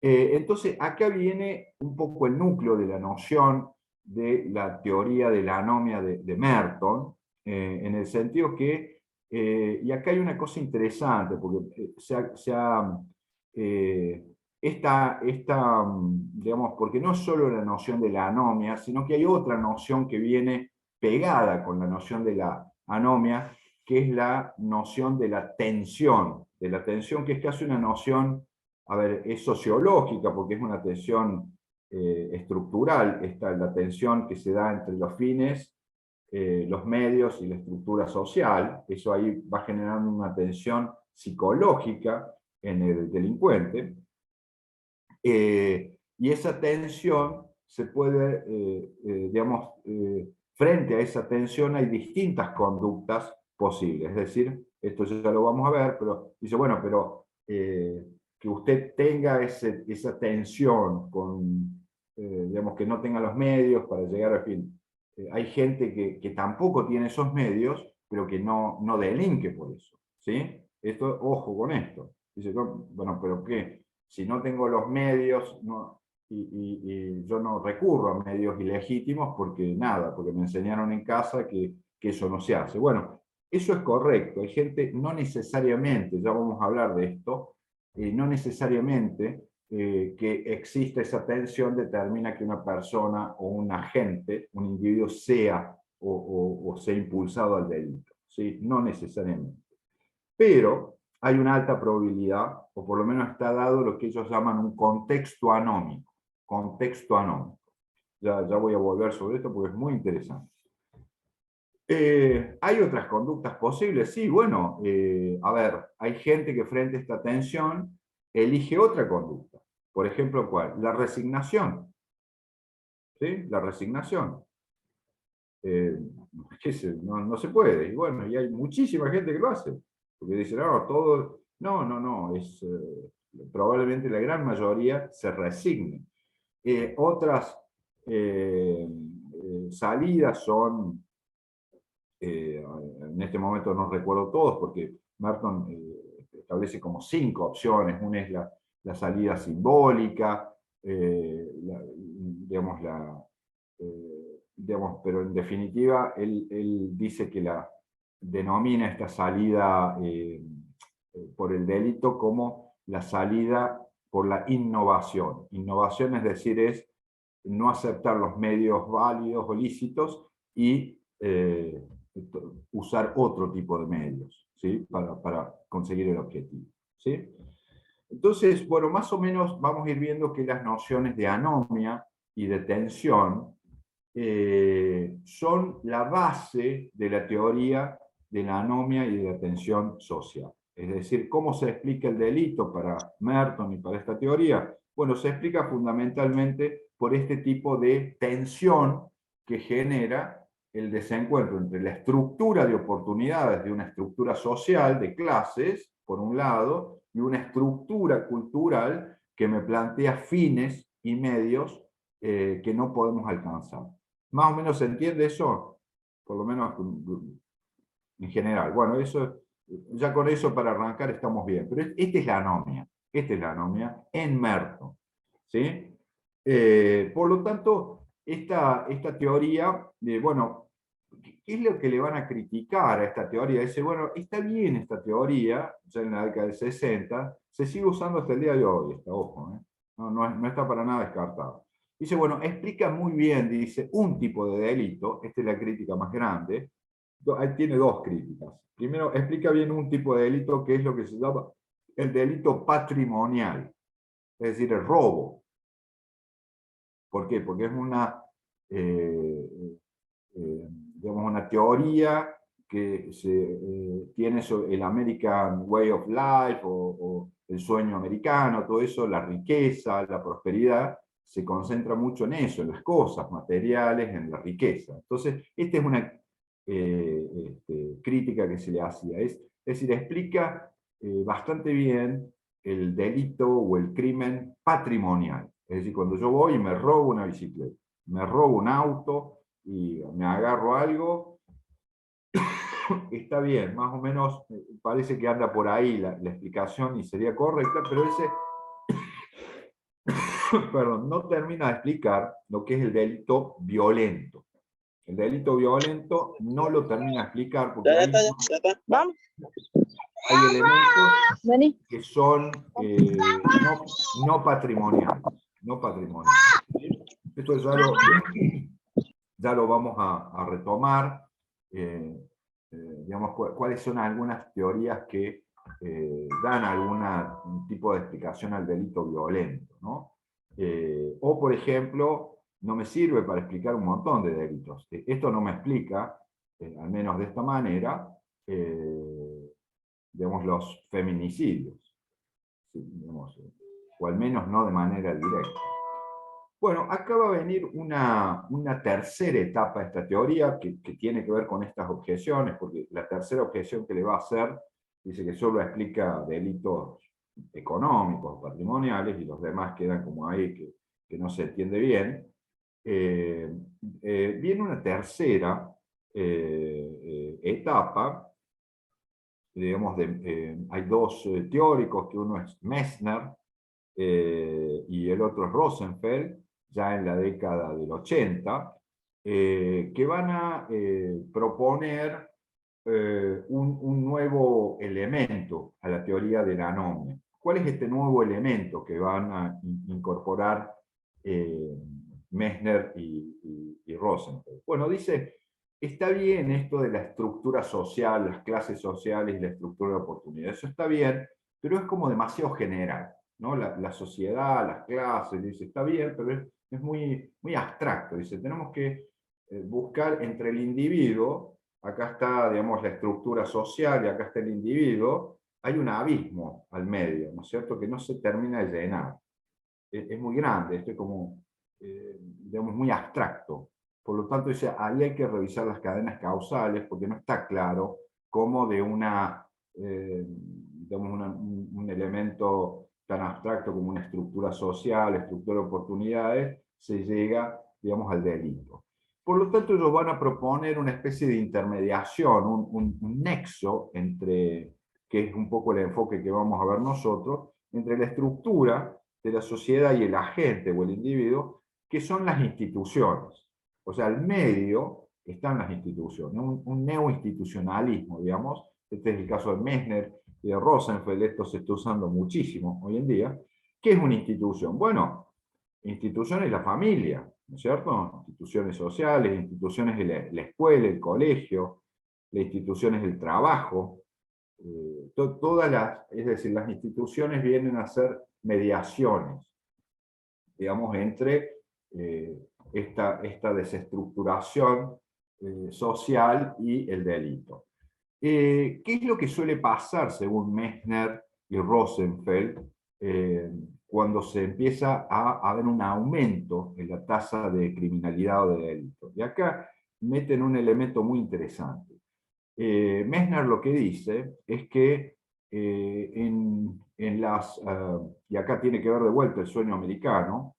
Entonces, acá viene un poco el núcleo de la noción de la teoría de la anomia de Merton, en el sentido que, y acá hay una cosa interesante, porque digamos, porque no es solo la noción de la anomia, sino que hay otra noción que viene pegada con la noción de la anomia, que es la noción de la tensión que es casi una noción, a ver, es sociológica porque es una tensión estructural, la tensión que se da entre los fines, los medios y la estructura social. Eso ahí va generando una tensión psicológica en el delincuente. Y esa tensión se puede, digamos, frente a esa tensión hay distintas conductas posibles. Es decir, esto ya lo vamos a ver, pero dice, bueno, pero que usted tenga esa tensión con, digamos, que no tenga los medios para llegar al fin. Hay gente que tampoco tiene esos medios, pero que no delinque por eso, ¿sí? Esto, ojo con esto. Dice, bueno, pero ¿qué? Si no tengo los medios, y yo no recurro a medios ilegítimos porque nada, porque me enseñaron en casa que eso no se hace. Bueno, eso es correcto. Hay gente, no necesariamente, ya vamos a hablar de esto, no necesariamente que exista esa tensión determina que una persona o un agente, un individuo sea o sea impulsado al delito. ¿Sí? No necesariamente. Pero hay una alta probabilidad, o por lo menos está dado lo que ellos llaman un contexto anómico. Contexto anómico. Ya voy a volver sobre esto porque es muy interesante. ¿Hay otras conductas posibles? Sí, bueno, a ver, hay gente que frente a esta tensión elige otra conducta. Por ejemplo, ¿cuál? La resignación. ¿Sí? La resignación. No se puede. Y bueno, y hay muchísima gente que lo hace. Porque dice, no, todo... No, probablemente la gran mayoría se resigne. Otras salidas son, en este momento no recuerdo todos, porque Merton establece como 5 opciones. Una es la salida simbólica, digamos, pero en definitiva él dice que denomina esta salida por el delito como la salida por la innovación. Innovación, es decir, es no aceptar los medios válidos o lícitos y usar otro tipo de medios, ¿sí? para conseguir el objetivo, ¿sí? Entonces, bueno, más o menos vamos a ir viendo que las nociones de anomia y de tensión son la base de la teoría de la anomia y de la tensión social. Es decir, ¿cómo se explica el delito para Merton y para esta teoría? Bueno, se explica fundamentalmente por este tipo de tensión que genera el desencuentro entre la estructura de oportunidades de una estructura social de clases, por un lado, y una estructura cultural que me plantea fines y medios que no podemos alcanzar. ¿Más o menos se entiende eso? Por lo menos en general. Bueno, ya con eso para arrancar estamos bien. Pero esta es la anomia. Esta es la anomia en Merton. ¿Sí? Por lo tanto, esta teoría, bueno, ¿qué es lo que le van a criticar a esta teoría? Dice, bueno, está bien esta teoría, ya en la década del 60, se sigue usando hasta el día de hoy, ojo, no está para nada descartado. Dice, bueno, explica muy bien, dice, un tipo de delito, esta es la crítica más grande, ahí tiene dos críticas. Primero, explica bien un tipo de delito que es lo que se llama el delito patrimonial, es decir, el robo. ¿Por qué? Porque es eh, digamos, una teoría que tiene el American Way of Life o el sueño americano, todo eso, la riqueza, la prosperidad, se concentra mucho en eso, en las cosas materiales, en la riqueza. Entonces, esta es una crítica que se le hacía. Es decir, explica bastante bien el delito o el crimen patrimonial. Es decir, cuando yo voy y me robo una bicicleta, me robo un auto y me agarro algo, está bien, más o menos parece que anda por ahí la explicación y sería correcta, pero ese, perdón, no termina de explicar lo que es el delito violento. El delito violento no lo termina de explicar porque Ya está, ya está. Vamos. hay elementos que son no patrimoniales. No patrimoniales. Esto ya lo vamos a retomar. Digamos, cuáles son algunas teorías que dan algún tipo de explicación al delito violento, ¿no? O, por ejemplo, no me sirve para explicar un montón de delitos. Esto no me explica, al menos de esta manera, digamos, los feminicidios, ¿sí? Digamos, o al menos no de manera directa. Bueno, acá va a venir una tercera etapa de esta teoría que tiene que ver con estas objeciones, porque la tercera objeción que le va a hacer dice que solo explica delitos económicos, patrimoniales, y los demás quedan como ahí, que no se entiende bien. Viene una tercera etapa, digamos, hay dos teóricos, que uno es Messner y el otro es Rosenfeld, ya en la década del 80, que van a proponer un nuevo elemento a la teoría de la anomia. ¿Cuál es este nuevo elemento que van a incorporar Messner y Rosenfeld? Bueno, dice, está bien esto de la estructura social, las clases sociales y la estructura de oportunidad, eso está bien, pero es como demasiado general, ¿no? La sociedad, las clases, dice, está bien, pero es muy abstracto, dice, tenemos que buscar entre el individuo, acá está, digamos, la estructura social y acá está el individuo, hay un abismo al medio, ¿no es cierto?, que no se termina de llenar. Es muy grande, esto es como, digamos, muy abstracto. Por lo tanto, dice, ahí hay que revisar las cadenas causales porque no está claro cómo de digamos, un elemento tan abstracto como una estructura social, estructura de oportunidades, se llega, digamos, al delito. Por lo tanto, ellos van a proponer una especie de intermediación, un nexo entre, que es un poco el enfoque que vamos a ver nosotros, entre la estructura de la sociedad y el agente o el individuo, que son las instituciones. O sea, al medio están las instituciones, un neoinstitucionalismo, digamos. Este es el caso de Messner y de Rosenfeld, esto se está usando muchísimo hoy en día. ¿Qué es una institución? Bueno, institución es la familia, ¿no es cierto? Instituciones sociales, instituciones de la escuela, el colegio, las instituciones del trabajo, es decir, las instituciones vienen a ser mediaciones, digamos, entre esta desestructuración social y el delito. ¿Qué es lo que suele pasar, según Messner y Rosenfeld, cuando se empieza a haber un aumento en la tasa de criminalidad o de delito? Y acá meten un elemento muy interesante. Messner lo que dice es que y acá tiene que ver de vuelta el sueño americano,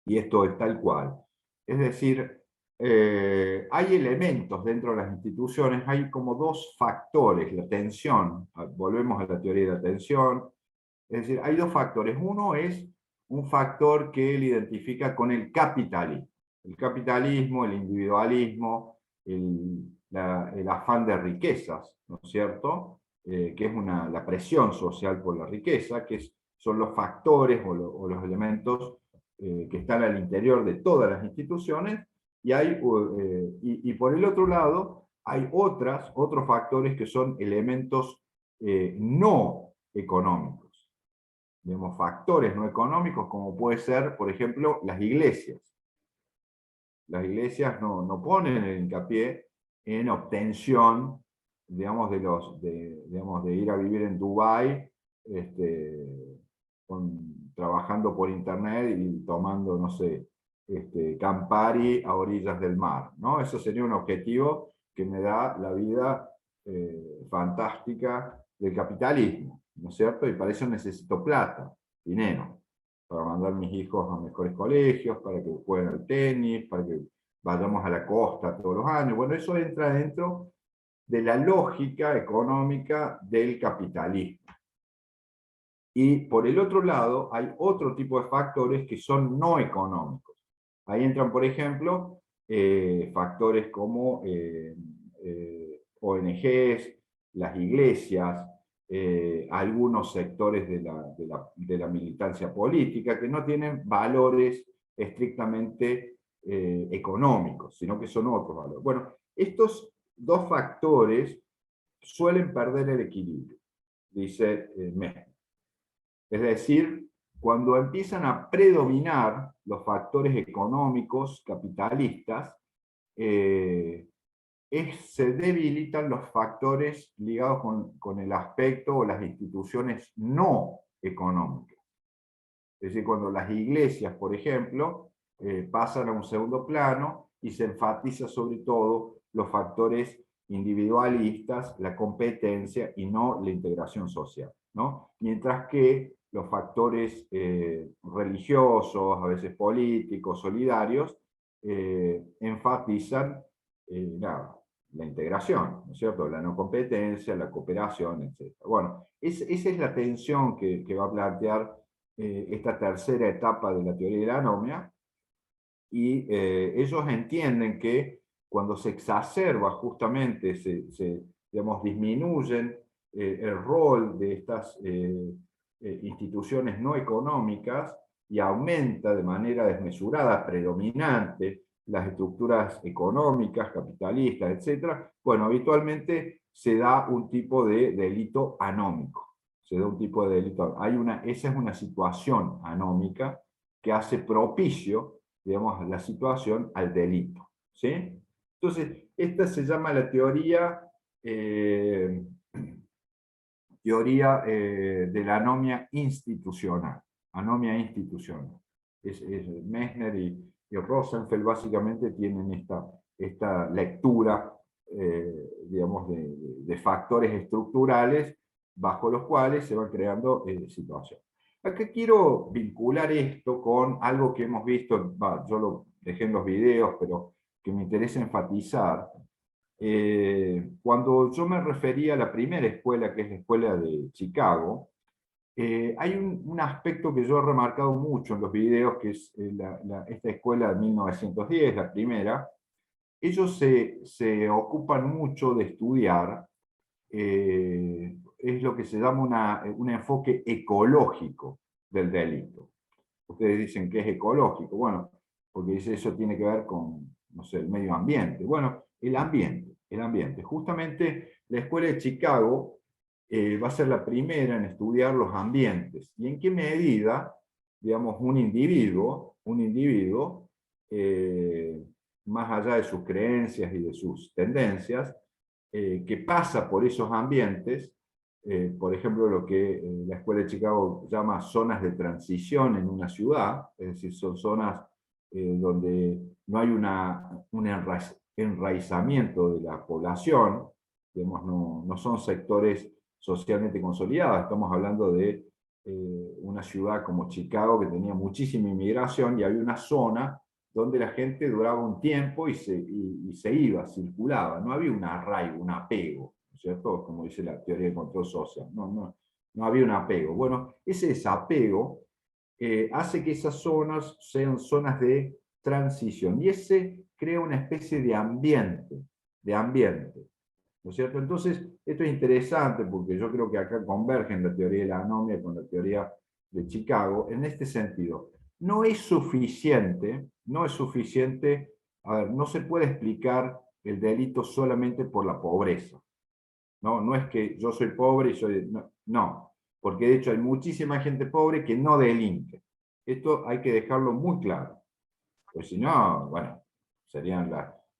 y esto es tal cual. Es decir, hay elementos dentro de las instituciones, hay como dos factores, la tensión, volvemos a la teoría de la tensión, es decir, hay dos factores. Uno es un factor que él identifica con el capitalismo. el capitalismo, el individualismo, el afán de riquezas, ¿no es cierto? Que es la presión social por la riqueza, son los factores o los elementos que están al interior de todas las instituciones, y por el otro lado hay otros factores que son elementos no económicos, digamos, factores no económicos, como puede ser, por ejemplo, las iglesias. Las iglesias no ponen el hincapié en obtención, digamos, de ir a vivir en Dubái, trabajando por internet y tomando, no sé, Campari a orillas del mar, ¿no? Eso sería un objetivo que me da la vida fantástica del capitalismo, ¿no es cierto? Y para eso necesito plata, dinero, para mandar a mis hijos a mejores colegios, para que jueguen al tenis, para que vayamos a la costa todos los años. Bueno, eso entra dentro de la lógica económica del capitalismo. Y por el otro lado, hay otro tipo de factores que son no económicos. Ahí entran, por ejemplo, factores como ONGs, las iglesias, algunos sectores de la militancia política, que no tienen valores estrictamente económicos, sino que son otros valores. Bueno, estos dos factores suelen perder el equilibrio, dice Mehmet. Es decir, cuando empiezan a predominar los factores económicos capitalistas, se debilitan los factores ligados con el aspecto o las instituciones no económicas. Es decir, cuando las iglesias, por ejemplo, pasan a un segundo plano y se enfatiza sobre todo los factores individualistas, la competencia y no la integración social, ¿no? Mientras que los factores religiosos, a veces políticos, solidarios, enfatizan la integración, ¿no es cierto? La no competencia, la cooperación, etc. Bueno, esa es la tensión que va a plantear esta tercera etapa de la teoría de la anomia, y ellos entienden que cuando se exacerba justamente, digamos, disminuyen el rol de estas instituciones no económicas y aumenta de manera desmesurada, predominante, las estructuras económicas, capitalistas, etc., bueno, habitualmente se da un tipo de delito anómico. Se da un tipo de delito. Esa es una situación anómica que hace propicio, digamos, la situación al delito, ¿sí? Entonces, esta se llama la teoría de la anomia institucional. Anomia institucional. Messner y Rosenfeld básicamente tienen esta lectura, digamos, de factores estructurales bajo los cuales se van creando situaciones. Acá quiero vincular esto con algo que hemos visto, yo lo dejé en los videos, pero que me interesa enfatizar. Cuando yo me refería a la primera escuela, que es la escuela de Chicago, hay un aspecto que yo he remarcado mucho en los videos, que es esta escuela de 1910, la primera. Ellos se ocupan mucho de estudiar, es lo que se llama un enfoque ecológico del delito. Ustedes dicen que es ecológico, bueno, porque dice eso tiene que ver con, no sé, el medio ambiente. Bueno, el ambiente. Justamente la escuela de Chicago va a ser la primera en estudiar los ambientes. ¿Y en qué medida, digamos, un individuo más allá de sus creencias y de sus tendencias, que pasa por esos ambientes, por ejemplo, lo que la Escuela de Chicago llama zonas de transición en una ciudad, es decir, son zonas donde no hay un enraizamiento de la población, digamos, no son sectores socialmente consolidados, estamos hablando de una ciudad como Chicago que tenía muchísima inmigración y había una zona donde la gente duraba un tiempo y se iba, circulaba, no había un arraigo, un apego, ¿no es cierto? Como dice la teoría del control social, no había un apego. Bueno, ese desapego hace que esas zonas sean zonas de transición. Y ese crea una especie de ambiente, ¿no es cierto? Entonces, esto es interesante porque yo creo que acá convergen la teoría de la anomia con la teoría de Chicago en este sentido. No es suficiente, a ver, no se puede explicar el delito solamente por la pobreza. No es que yo soy pobre y soy... No, porque de hecho hay muchísima gente pobre que no delinque. Esto hay que dejarlo muy claro. Pues si no, bueno,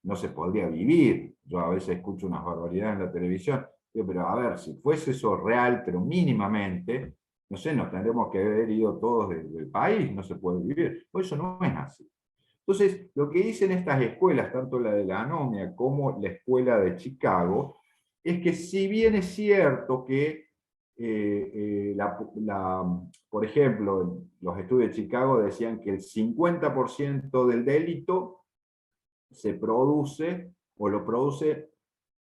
no se podría vivir. Yo a veces escucho unas barbaridades en la televisión, digo, pero a ver, si fuese eso real, pero mínimamente, no sé, nos tendremos que haber ido todos del país, no se puede vivir. Pues eso no es así. Entonces, lo que dicen estas escuelas, tanto la de la anomia como la escuela de Chicago, es que si bien es cierto que, por ejemplo, los estudios de Chicago decían que el 50% del delito se produce o lo produce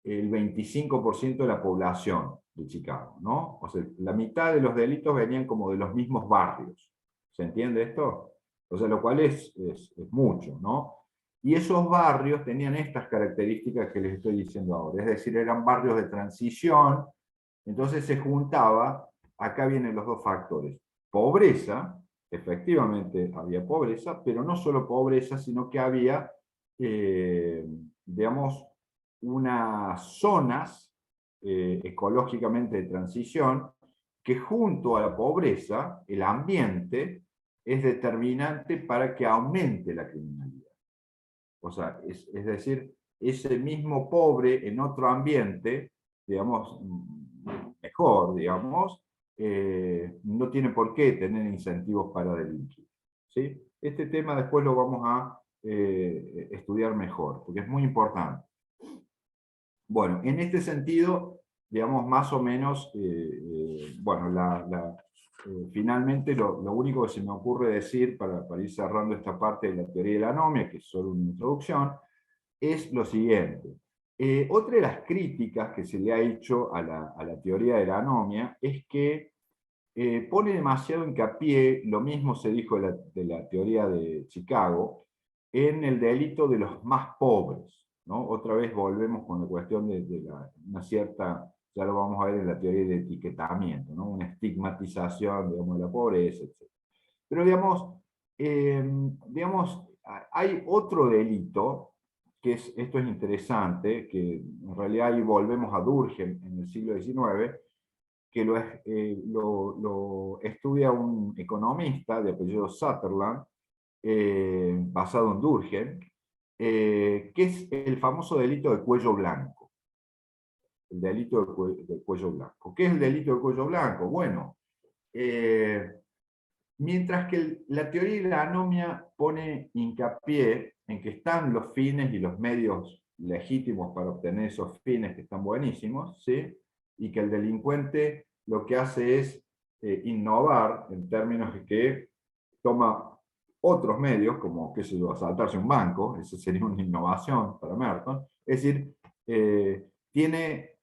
el 25% de la población de Chicago, ¿no? O sea, la mitad de los delitos venían como de los mismos barrios. ¿Se entiende esto? O sea, lo cual es mucho, ¿no? Y esos barrios tenían estas características que les estoy diciendo ahora, es decir, eran barrios de transición, entonces se juntaba, acá vienen los dos factores, pobreza, efectivamente había pobreza, pero no solo pobreza, sino que había, digamos, unas zonas ecológicamente de transición que junto a la pobreza, el ambiente, es determinante para que aumente la criminalidad. O sea, es decir, ese mismo pobre en otro ambiente, digamos, mejor, digamos, no tiene por qué tener incentivos para delinquir. ¿Sí? Este tema después lo vamos a estudiar mejor, porque es muy importante. Bueno, en este sentido, digamos, más o menos, bueno, finalmente lo único que se me ocurre decir para ir cerrando esta parte de la teoría de la anomia, que es solo una introducción, es lo siguiente. Otra de las críticas que se le ha hecho a la teoría de la anomia es que pone demasiado hincapié, lo mismo se dijo de la teoría de Chicago, en el delito de los más pobres, ¿no? Otra vez volvemos con la cuestión de una cierta, ya lo vamos a ver en la teoría de etiquetamiento, ¿no? Una estigmatización, digamos, de la pobreza, etc. Pero digamos, hay otro delito, esto es interesante, que en realidad ahí volvemos a Durkheim en el siglo XIX, que lo estudia un economista de apellido Sutherland, basado en Durkheim, que es el famoso delito de cuello blanco. El delito del cuello blanco. ¿Qué es el delito del cuello blanco? Bueno, mientras que la teoría de la anomia pone hincapié en que están los fines y los medios legítimos para obtener esos fines que están buenísimos, ¿sí? Y que el delincuente lo que hace es innovar en términos de que toma otros medios, como, qué sé yo, asaltarse un banco, eso sería una innovación para Merton. Es decir,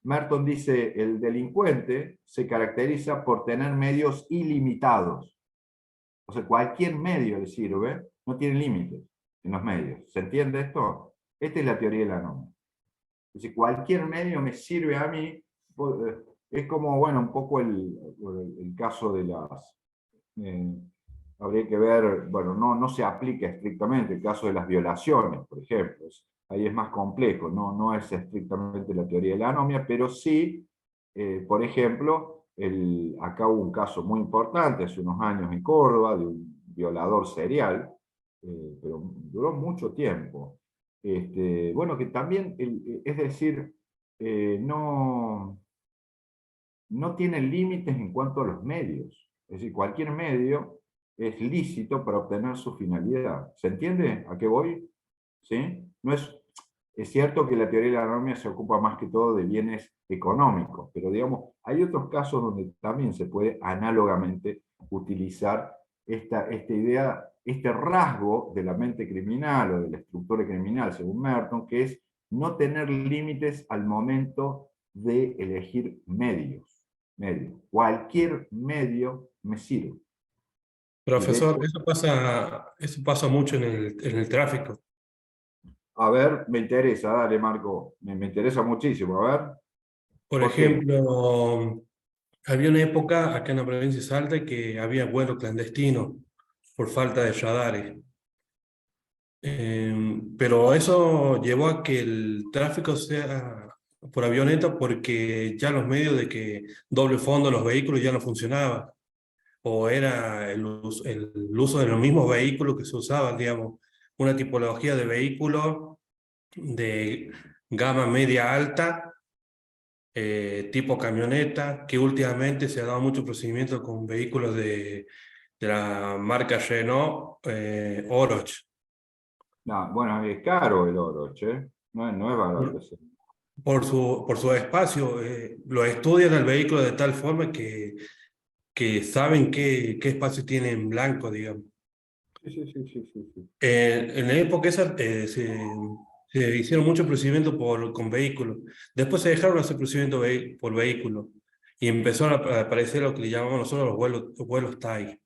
Merton dice, el delincuente se caracteriza por tener medios ilimitados. O sea, cualquier medio le sirve, no tiene límites en los medios. ¿Se entiende esto? Esta es la teoría de la anomia. Es decir, cualquier medio me sirve a mí. Es como, bueno, un poco el caso de las... habría que ver, bueno, no se aplica estrictamente el caso de las violaciones, por ejemplo. Ahí es más complejo, no es estrictamente la teoría de la anomia, pero sí, por ejemplo, acá hubo un caso muy importante hace unos años en Córdoba de un violador serial, pero duró mucho tiempo. Bueno, que también, es decir, no tiene límites en cuanto a los medios. Es decir, cualquier medio es lícito para obtener su finalidad. ¿Se entiende a qué voy? ¿Sí? Es cierto que la teoría de la anomia se ocupa más que todo de bienes económicos, pero digamos, hay otros casos donde también se puede análogamente utilizar esta idea, este rasgo de la mente criminal o de la estructura criminal, según Merton, que es no tener límites al momento de elegir medios. Cualquier medio me sirve. Profesor, hecho, eso pasa mucho en el tráfico. a ver, me interesa, dale Marco, me interesa muchísimo, a ver, Por ¿por qué? ejemplo, había una época acá en la provincia de Salta que había vuelo clandestino por falta de radares. Pero eso llevó a que el tráfico sea por avioneta porque ya los medios de que doble fondo los vehículos ya no funcionaba. O era el uso de los mismos vehículos que se usaban, digamos, una tipología de vehículo de gama media alta, tipo camioneta, que últimamente se ha dado mucho procedimiento con vehículos de la marca Renault, Oroch. No, bueno, es caro el oro, che, no es barato Por, ese. por su espacio, lo estudian el vehículo de tal forma que saben qué espacio tiene en blanco, digamos. Sí, sí, sí, sí, sí, sí. En la época esa se hicieron muchos procedimientos con vehículos. Después se dejaron hacer procedimientos por vehículo y empezaron a aparecer lo que le llamamos nosotros los vuelos TAI,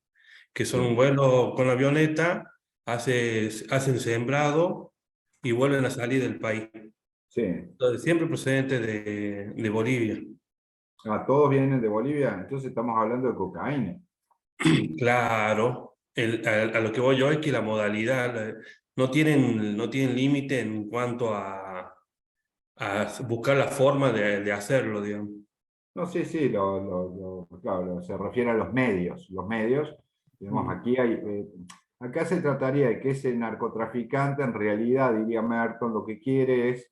que son un Sí, vuelo con avioneta, hacen sembrado y vuelven a salir del país. sí. Entonces, siempre procedente de Bolivia. Ah, todos vienen de Bolivia, entonces estamos hablando de cocaína. Claro, a lo que voy yo es que la modalidad no tienen límite en cuanto a buscar la forma de hacerlo, digamos. No, sí, sí, claro, se refiere a los medios. Los medios, digamos, Mm. aquí hay, acá se trataría de que ese narcotraficante, en realidad, diría Merton, lo que quiere es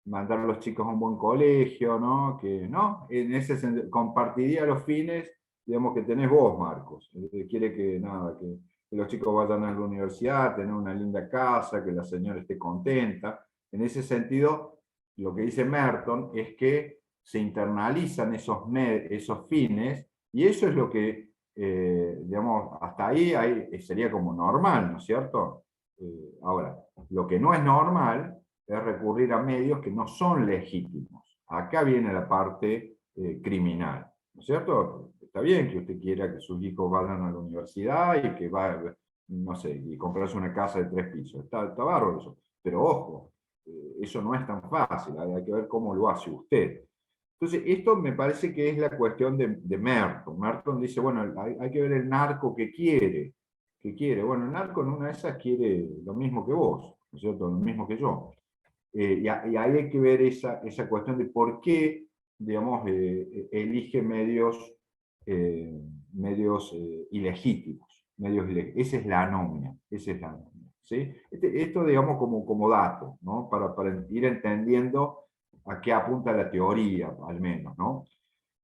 mandar a los chicos a un buen colegio, ¿no? Que, ¿no? En ese sentido, compartiría los fines, digamos, que tenés vos, Marcos. Quiere que, nada, que los chicos vayan a la universidad, tener una linda casa, que la señora esté contenta. En ese sentido, lo que dice Merton es que se internalizan esos fines y eso es lo que, digamos, hasta ahí sería como normal, ¿no es cierto? Ahora, lo que no es normal es recurrir a medios que no son legítimos. Acá viene la parte criminal, ¿no es cierto? Está bien que usted quiera que sus hijos vayan a la universidad y que va, no sé, y comprarse una casa de 3 pisos. Está bárbaro eso. Pero ojo, eso no es tan fácil, hay que ver cómo lo hace usted. Entonces, esto me parece que es la cuestión de Merton. Merton dice, bueno, hay que ver el narco que quiere. Que quiere. Bueno, el narco en una de esas quiere lo mismo que vos, ¿no es cierto? Lo mismo que yo. Y ahí hay que ver esa cuestión de por qué, digamos, elige medios ilegítimos. Esa es la anomia. Esa es la anomia, ¿sí? Esto, digamos, como dato, ¿no? Para ir entendiendo a qué apunta la teoría, al menos, ¿no?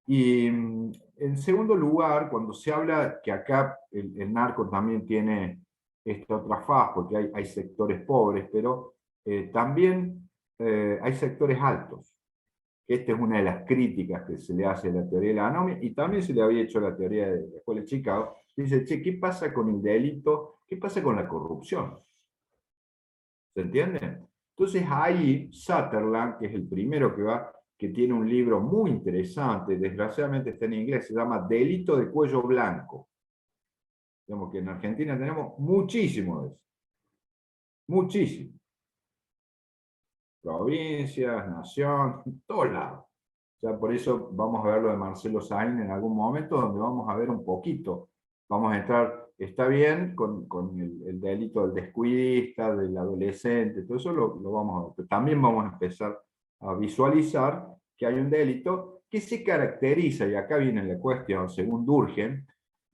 Y en segundo lugar, cuando se habla que acá el narco también tiene esta otra faz, porque hay sectores pobres, pero también hay sectores altos. Esta es una de las críticas que se le hace a la teoría de la anomia, y también se le había hecho a la teoría de la Escuela de Chicago. Dice, che, ¿qué pasa con el delito? ¿Qué pasa con la corrupción? ¿Se entiende? Entonces ahí Sutherland, que es el primero que tiene un libro muy interesante, desgraciadamente está en inglés, se llama Delito de Cuello Blanco. Digamos que en Argentina tenemos muchísimo de eso. Muchísimo. Provincias, nación, todos lados. O sea, por eso vamos a ver lo de Marcelo Sainz en algún momento, donde vamos a ver un poquito. Vamos a entrar, está bien, con el delito del descuidista, del adolescente, todo eso lo vamos a ver. Pero también vamos a empezar a visualizar que hay un delito que se caracteriza, y acá viene la cuestión, según Durkheim,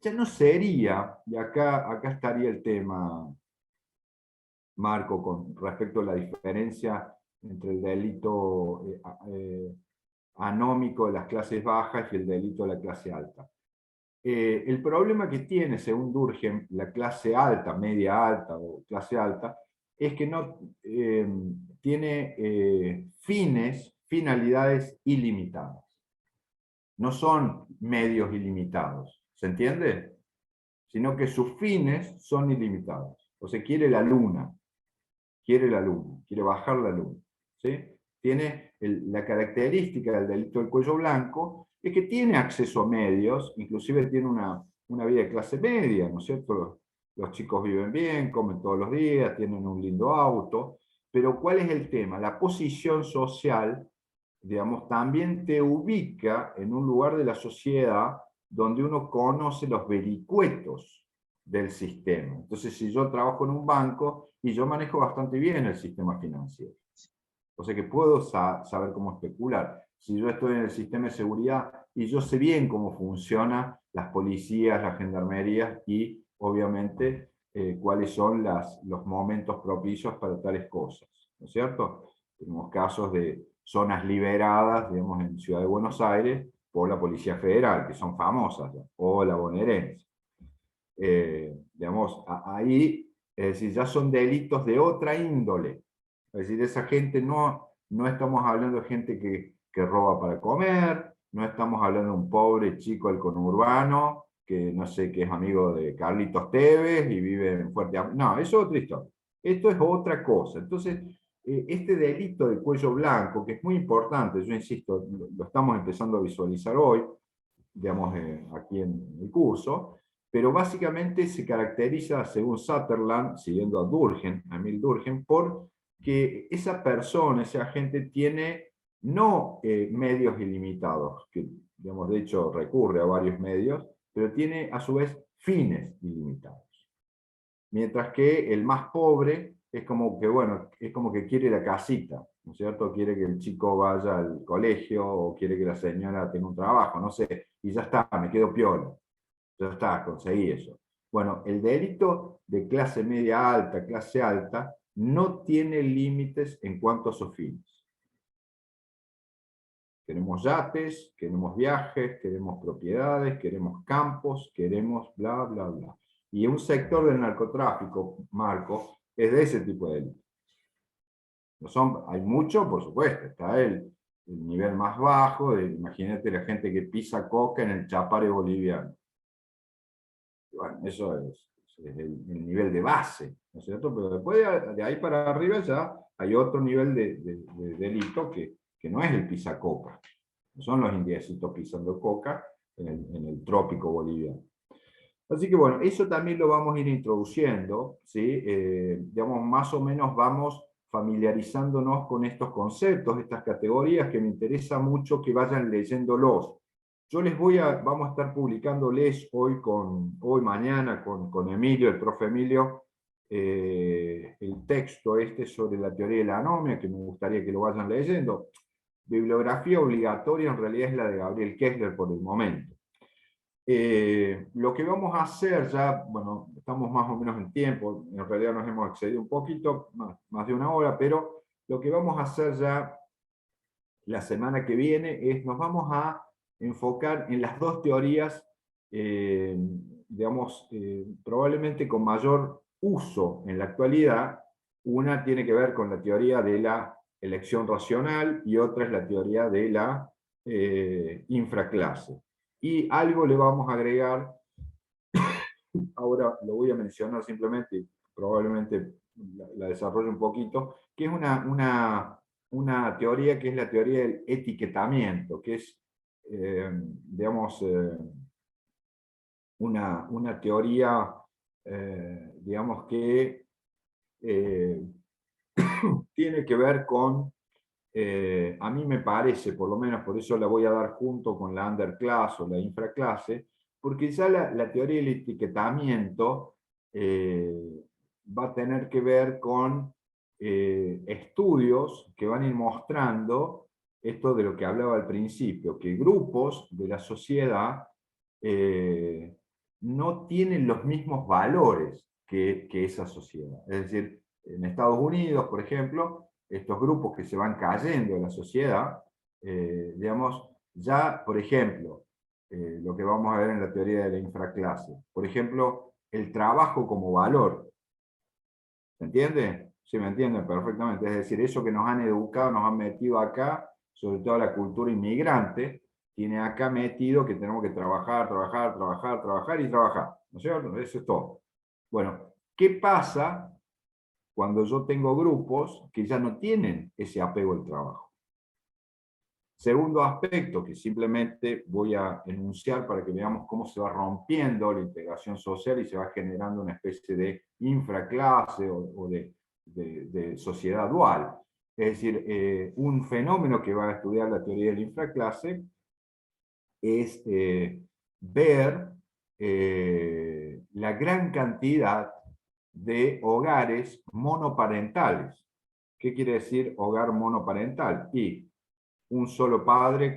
ya no sería, y acá estaría el tema, Marco, con respecto a la diferencia entre el delito anómico de las clases bajas y el delito de la clase alta. El problema que tiene, según Durkheim, la clase alta, media alta o clase alta, es que no tiene finalidades ilimitadas. No son medios ilimitados, ¿se entiende? Sino que sus fines son ilimitados. O sea, quiere la luna, quiere bajar la luna. ¿Sí? Tiene la característica del delito del cuello blanco, es que tiene acceso a medios, inclusive tiene una vida de clase media, ¿no es cierto? los chicos viven bien, comen todos los días, tienen un lindo auto, pero ¿cuál es el tema? La posición social, digamos, también te ubica en un lugar de la sociedad donde uno conoce los vericuetos del sistema. Entonces, si yo trabajo en un banco y yo manejo bastante bien el sistema financiero, o sea que puedo saber cómo especular. Si yo estoy en el sistema de seguridad y yo sé bien cómo funcionan las policías, las gendarmerías y, obviamente, cuáles son los momentos propicios para tales cosas, ¿no es cierto? Tenemos casos de zonas liberadas, digamos, en Ciudad de Buenos Aires, por la Policía Federal, que son famosas, ¿no? O la bonaerense. Digamos, ahí, es decir, ya son delitos de otra índole. Es decir, esa gente no estamos hablando de gente que roba para comer, no estamos hablando de un pobre chico del conurbano, que no sé, que es amigo de Carlitos Tevez y vive en Fuerte Avenida. No, eso es otra historia. Esto es otra cosa. Entonces, este delito de cuello blanco, que es muy importante, yo insisto, lo estamos empezando a visualizar hoy, digamos, aquí en el curso, pero básicamente se caracteriza, según Sutherland, siguiendo a Durkheim, a Emil Durkheim, por que esa persona, ese agente, tiene no medios ilimitados, que digamos, de hecho recurre a varios medios, pero tiene a su vez fines ilimitados. Mientras que el más pobre es como que, bueno, es como que quiere la casita, ¿no es cierto? Quiere que el chico vaya al colegio o quiere que la señora tenga un trabajo, no sé, y ya está, me quedo piola. Ya está, conseguí eso. Bueno, el delito de clase media alta, clase alta, no tiene límites en cuanto a sus fines. Queremos yates, queremos viajes, queremos propiedades, queremos campos, queremos bla, bla, bla. Y un sector del narcotráfico, Marco, es de ese tipo de delitos. No hay mucho, por supuesto, está el nivel más bajo, imagínate la gente que pisa coca en el Chapare boliviano. Bueno, eso es el nivel de base, ¿no es cierto? Pero después de ahí para arriba ya hay otro nivel de delito que no es el pisacoca, no son los indiecitos pisando coca en el trópico boliviano. Así que bueno, eso también lo vamos a ir introduciendo, ¿sí? Digamos, más o menos vamos familiarizándonos con estos conceptos, estas categorías, que me interesa mucho que vayan leyéndolos. Yo vamos a estar publicándoles hoy mañana con Emilio, el profe Emilio, el texto sobre la teoría de la anomia, que me gustaría que lo vayan leyendo. Bibliografía obligatoria en realidad es la de Gabriel Kessler por el momento. Lo que vamos a hacer ya, bueno, estamos más o menos en tiempo, en realidad nos hemos excedido un poquito, más de una hora, pero lo que vamos a hacer ya la semana que viene es, nos vamos a enfocar en las dos teorías, digamos, probablemente con mayor uso en la actualidad. Una tiene que ver con la teoría de la elección racional y otra es la teoría de la infraclase. Y algo le vamos a agregar, ahora lo voy a mencionar simplemente, probablemente la desarrollo un poquito, que es una teoría que es la teoría del etiquetamiento, que es, digamos, una teoría, digamos, que tiene que ver con, a mí me parece, por lo menos por eso la voy a dar junto con la underclass o la infraclase, porque ya la teoría del etiquetamiento va a tener que ver con estudios que van a ir mostrando esto de lo que hablaba al principio, que grupos de la sociedad no tienen los mismos valores que esa sociedad. Es decir, en Estados Unidos, por ejemplo, estos grupos que se van cayendo en la sociedad, digamos, ya, por ejemplo, lo que vamos a ver en la teoría de la infraclase, por ejemplo, el trabajo como valor. ¿Se entiende? Sí, me entienden perfectamente. Es decir, eso que nos han educado, nos han metido acá, sobre todo la cultura inmigrante, tiene acá metido que tenemos que trabajar, trabajar, trabajar, trabajar y trabajar. ¿No es cierto? Eso es todo. Bueno, ¿qué pasa cuando yo tengo grupos que ya no tienen ese apego al trabajo? Segundo aspecto que simplemente voy a enunciar para que veamos cómo se va rompiendo la integración social y se va generando una especie de infraclase o de sociedad dual. Es decir, un fenómeno que va a estudiar la teoría de la infraclase es ver la gran cantidad de hogares monoparentales. ¿Qué quiere decir hogar monoparental? Y un solo padre,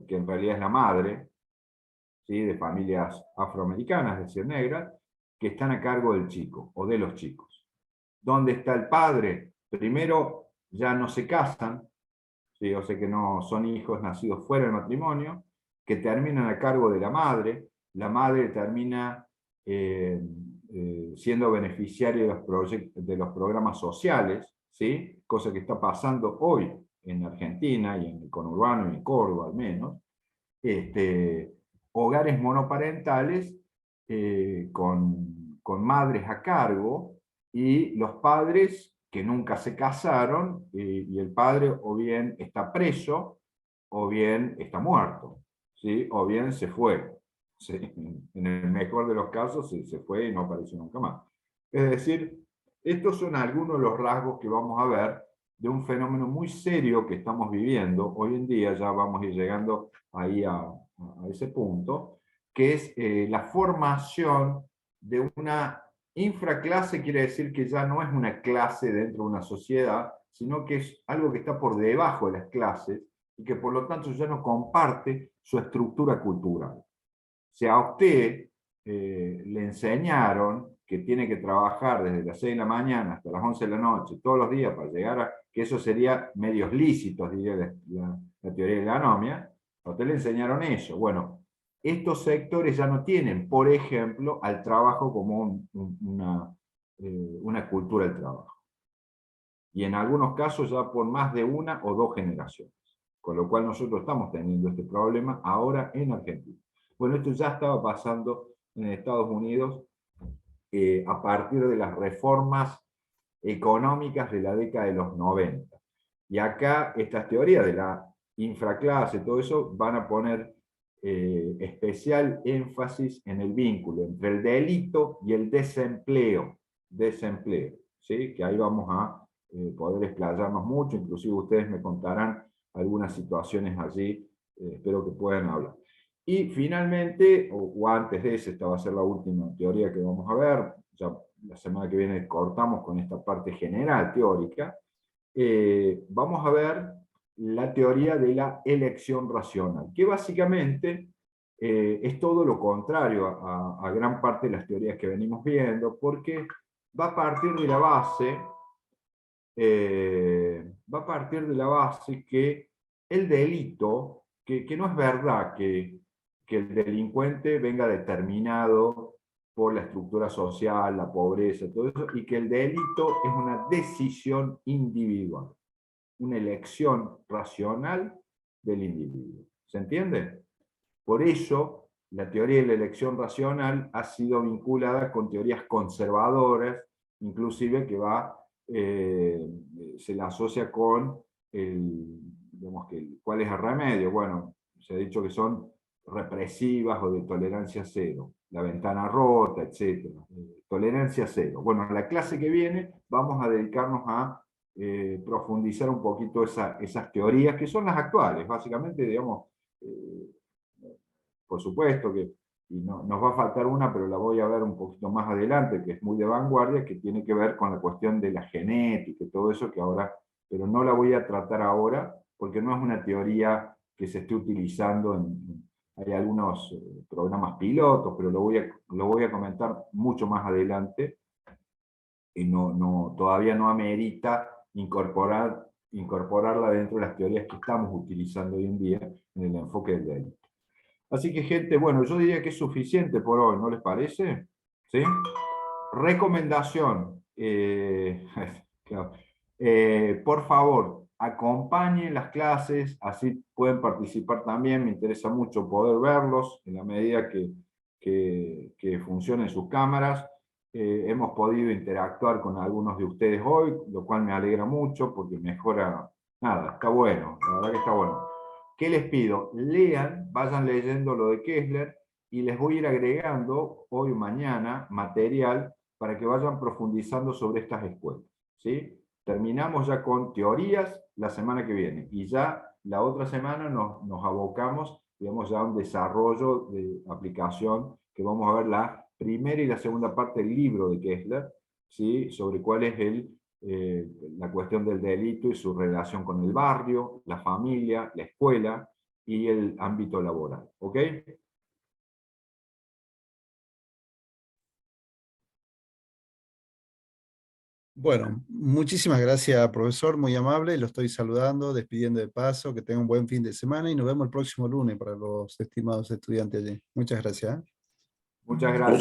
que en realidad es la madre, ¿sí? De familias afroamericanas, es decir, negras, que están a cargo del chico o de los chicos. ¿Dónde está el padre? Primero, ya no se casan, ¿sí? O sea que no son hijos nacidos fuera del matrimonio, que terminan a cargo de la madre termina siendo beneficiaria de los programas sociales, ¿sí? Cosa que está pasando hoy en Argentina y en el conurbano y en Córdoba al menos, hogares monoparentales con madres a cargo y los padres que nunca se casaron y el padre o bien está preso o bien está muerto, ¿sí? O bien se fue. ¿Sí? En el mejor de los casos se fue y no apareció nunca más. Es decir, estos son algunos de los rasgos que vamos a ver de un fenómeno muy serio que estamos viviendo hoy en día, ya vamos a ir llegando ahí a ese punto, que es la formación de una infraclase. Quiere decir que ya no es una clase dentro de una sociedad, sino que es algo que está por debajo de las clases y que por lo tanto ya no comparte su estructura cultural. Si a usted le enseñaron que tiene que trabajar desde las 6 de la mañana hasta las 11 de la noche, todos los días, para llegar a que eso sería medios lícitos, diría la teoría de la anomia, a usted le enseñaron eso. Bueno, estos sectores ya no tienen, por ejemplo, al trabajo como una cultura del trabajo. Y en algunos casos ya por más de una o dos generaciones. Con lo cual nosotros estamos teniendo este problema ahora en Argentina. Bueno, esto ya estaba pasando en Estados Unidos a partir de las reformas económicas de la década de los 90. Y acá estas teorías de la infraclase, todo eso, van a poner especial énfasis en el vínculo entre el delito y el desempleo. ¿Sí? Que ahí vamos a poder explayarnos mucho, inclusive ustedes me contarán algunas situaciones allí, espero que puedan hablar. Y finalmente, o antes de eso, esta va a ser la última teoría que vamos a ver, ya la semana que viene cortamos con esta parte general teórica, vamos a ver la teoría de la elección racional, que básicamente es todo lo contrario a gran parte de las teorías que venimos viendo, porque va a partir de la base, que el delito, que no es verdad que el delincuente venga determinado por la estructura social, la pobreza, todo eso, y que el delito es una decisión individual, una elección racional del individuo. ¿Se entiende? Por eso, la teoría de la elección racional ha sido vinculada con teorías conservadoras, inclusive que se la asocia con ¿cuál es el remedio? Bueno, se ha dicho que son represivas o de tolerancia cero, la ventana rota, etc. Tolerancia cero. Bueno, en la clase que viene vamos a dedicarnos a profundizar un poquito esas teorías, que son las actuales, básicamente, digamos, por supuesto que y nos va a faltar una, pero la voy a ver un poquito más adelante, que es muy de vanguardia, que tiene que ver con la cuestión de la genética y todo eso, que ahora, pero no la voy a tratar ahora, porque no es una teoría que se esté utilizando hay algunos programas pilotos, pero lo voy a comentar mucho más adelante, y todavía no amerita incorporarla dentro de las teorías que estamos utilizando hoy en día en el enfoque del delito. Así que, gente, bueno, yo diría que es suficiente por hoy, ¿no les parece? ¿Sí? Recomendación. Claro. Por favor, acompañen las clases, así pueden participar también. Me interesa mucho poder verlos en la medida que funcionen sus cámaras. Hemos podido interactuar con algunos de ustedes hoy, lo cual me alegra mucho porque mejora. Nada, está bueno, la verdad que está bueno. ¿Qué les pido? Lean, vayan leyendo lo de Kessler y les voy a ir agregando hoy o mañana material para que vayan profundizando sobre estas escuelas, ¿sí? Terminamos ya con teorías la semana que viene y ya la otra semana nos abocamos, digamos, ya a un desarrollo de aplicación que vamos a ver la primera y la segunda parte del libro de Kessler, ¿sí? Sobre cuál es la cuestión del delito y su relación con el barrio, la familia, la escuela y el ámbito laboral. ¿Ok? Bueno, muchísimas gracias, profesor, muy amable. Lo estoy saludando, despidiendo de paso. Que tenga un buen fin de semana y nos vemos el próximo lunes para los estimados estudiantes allí. Muchas gracias. Muchas gracias.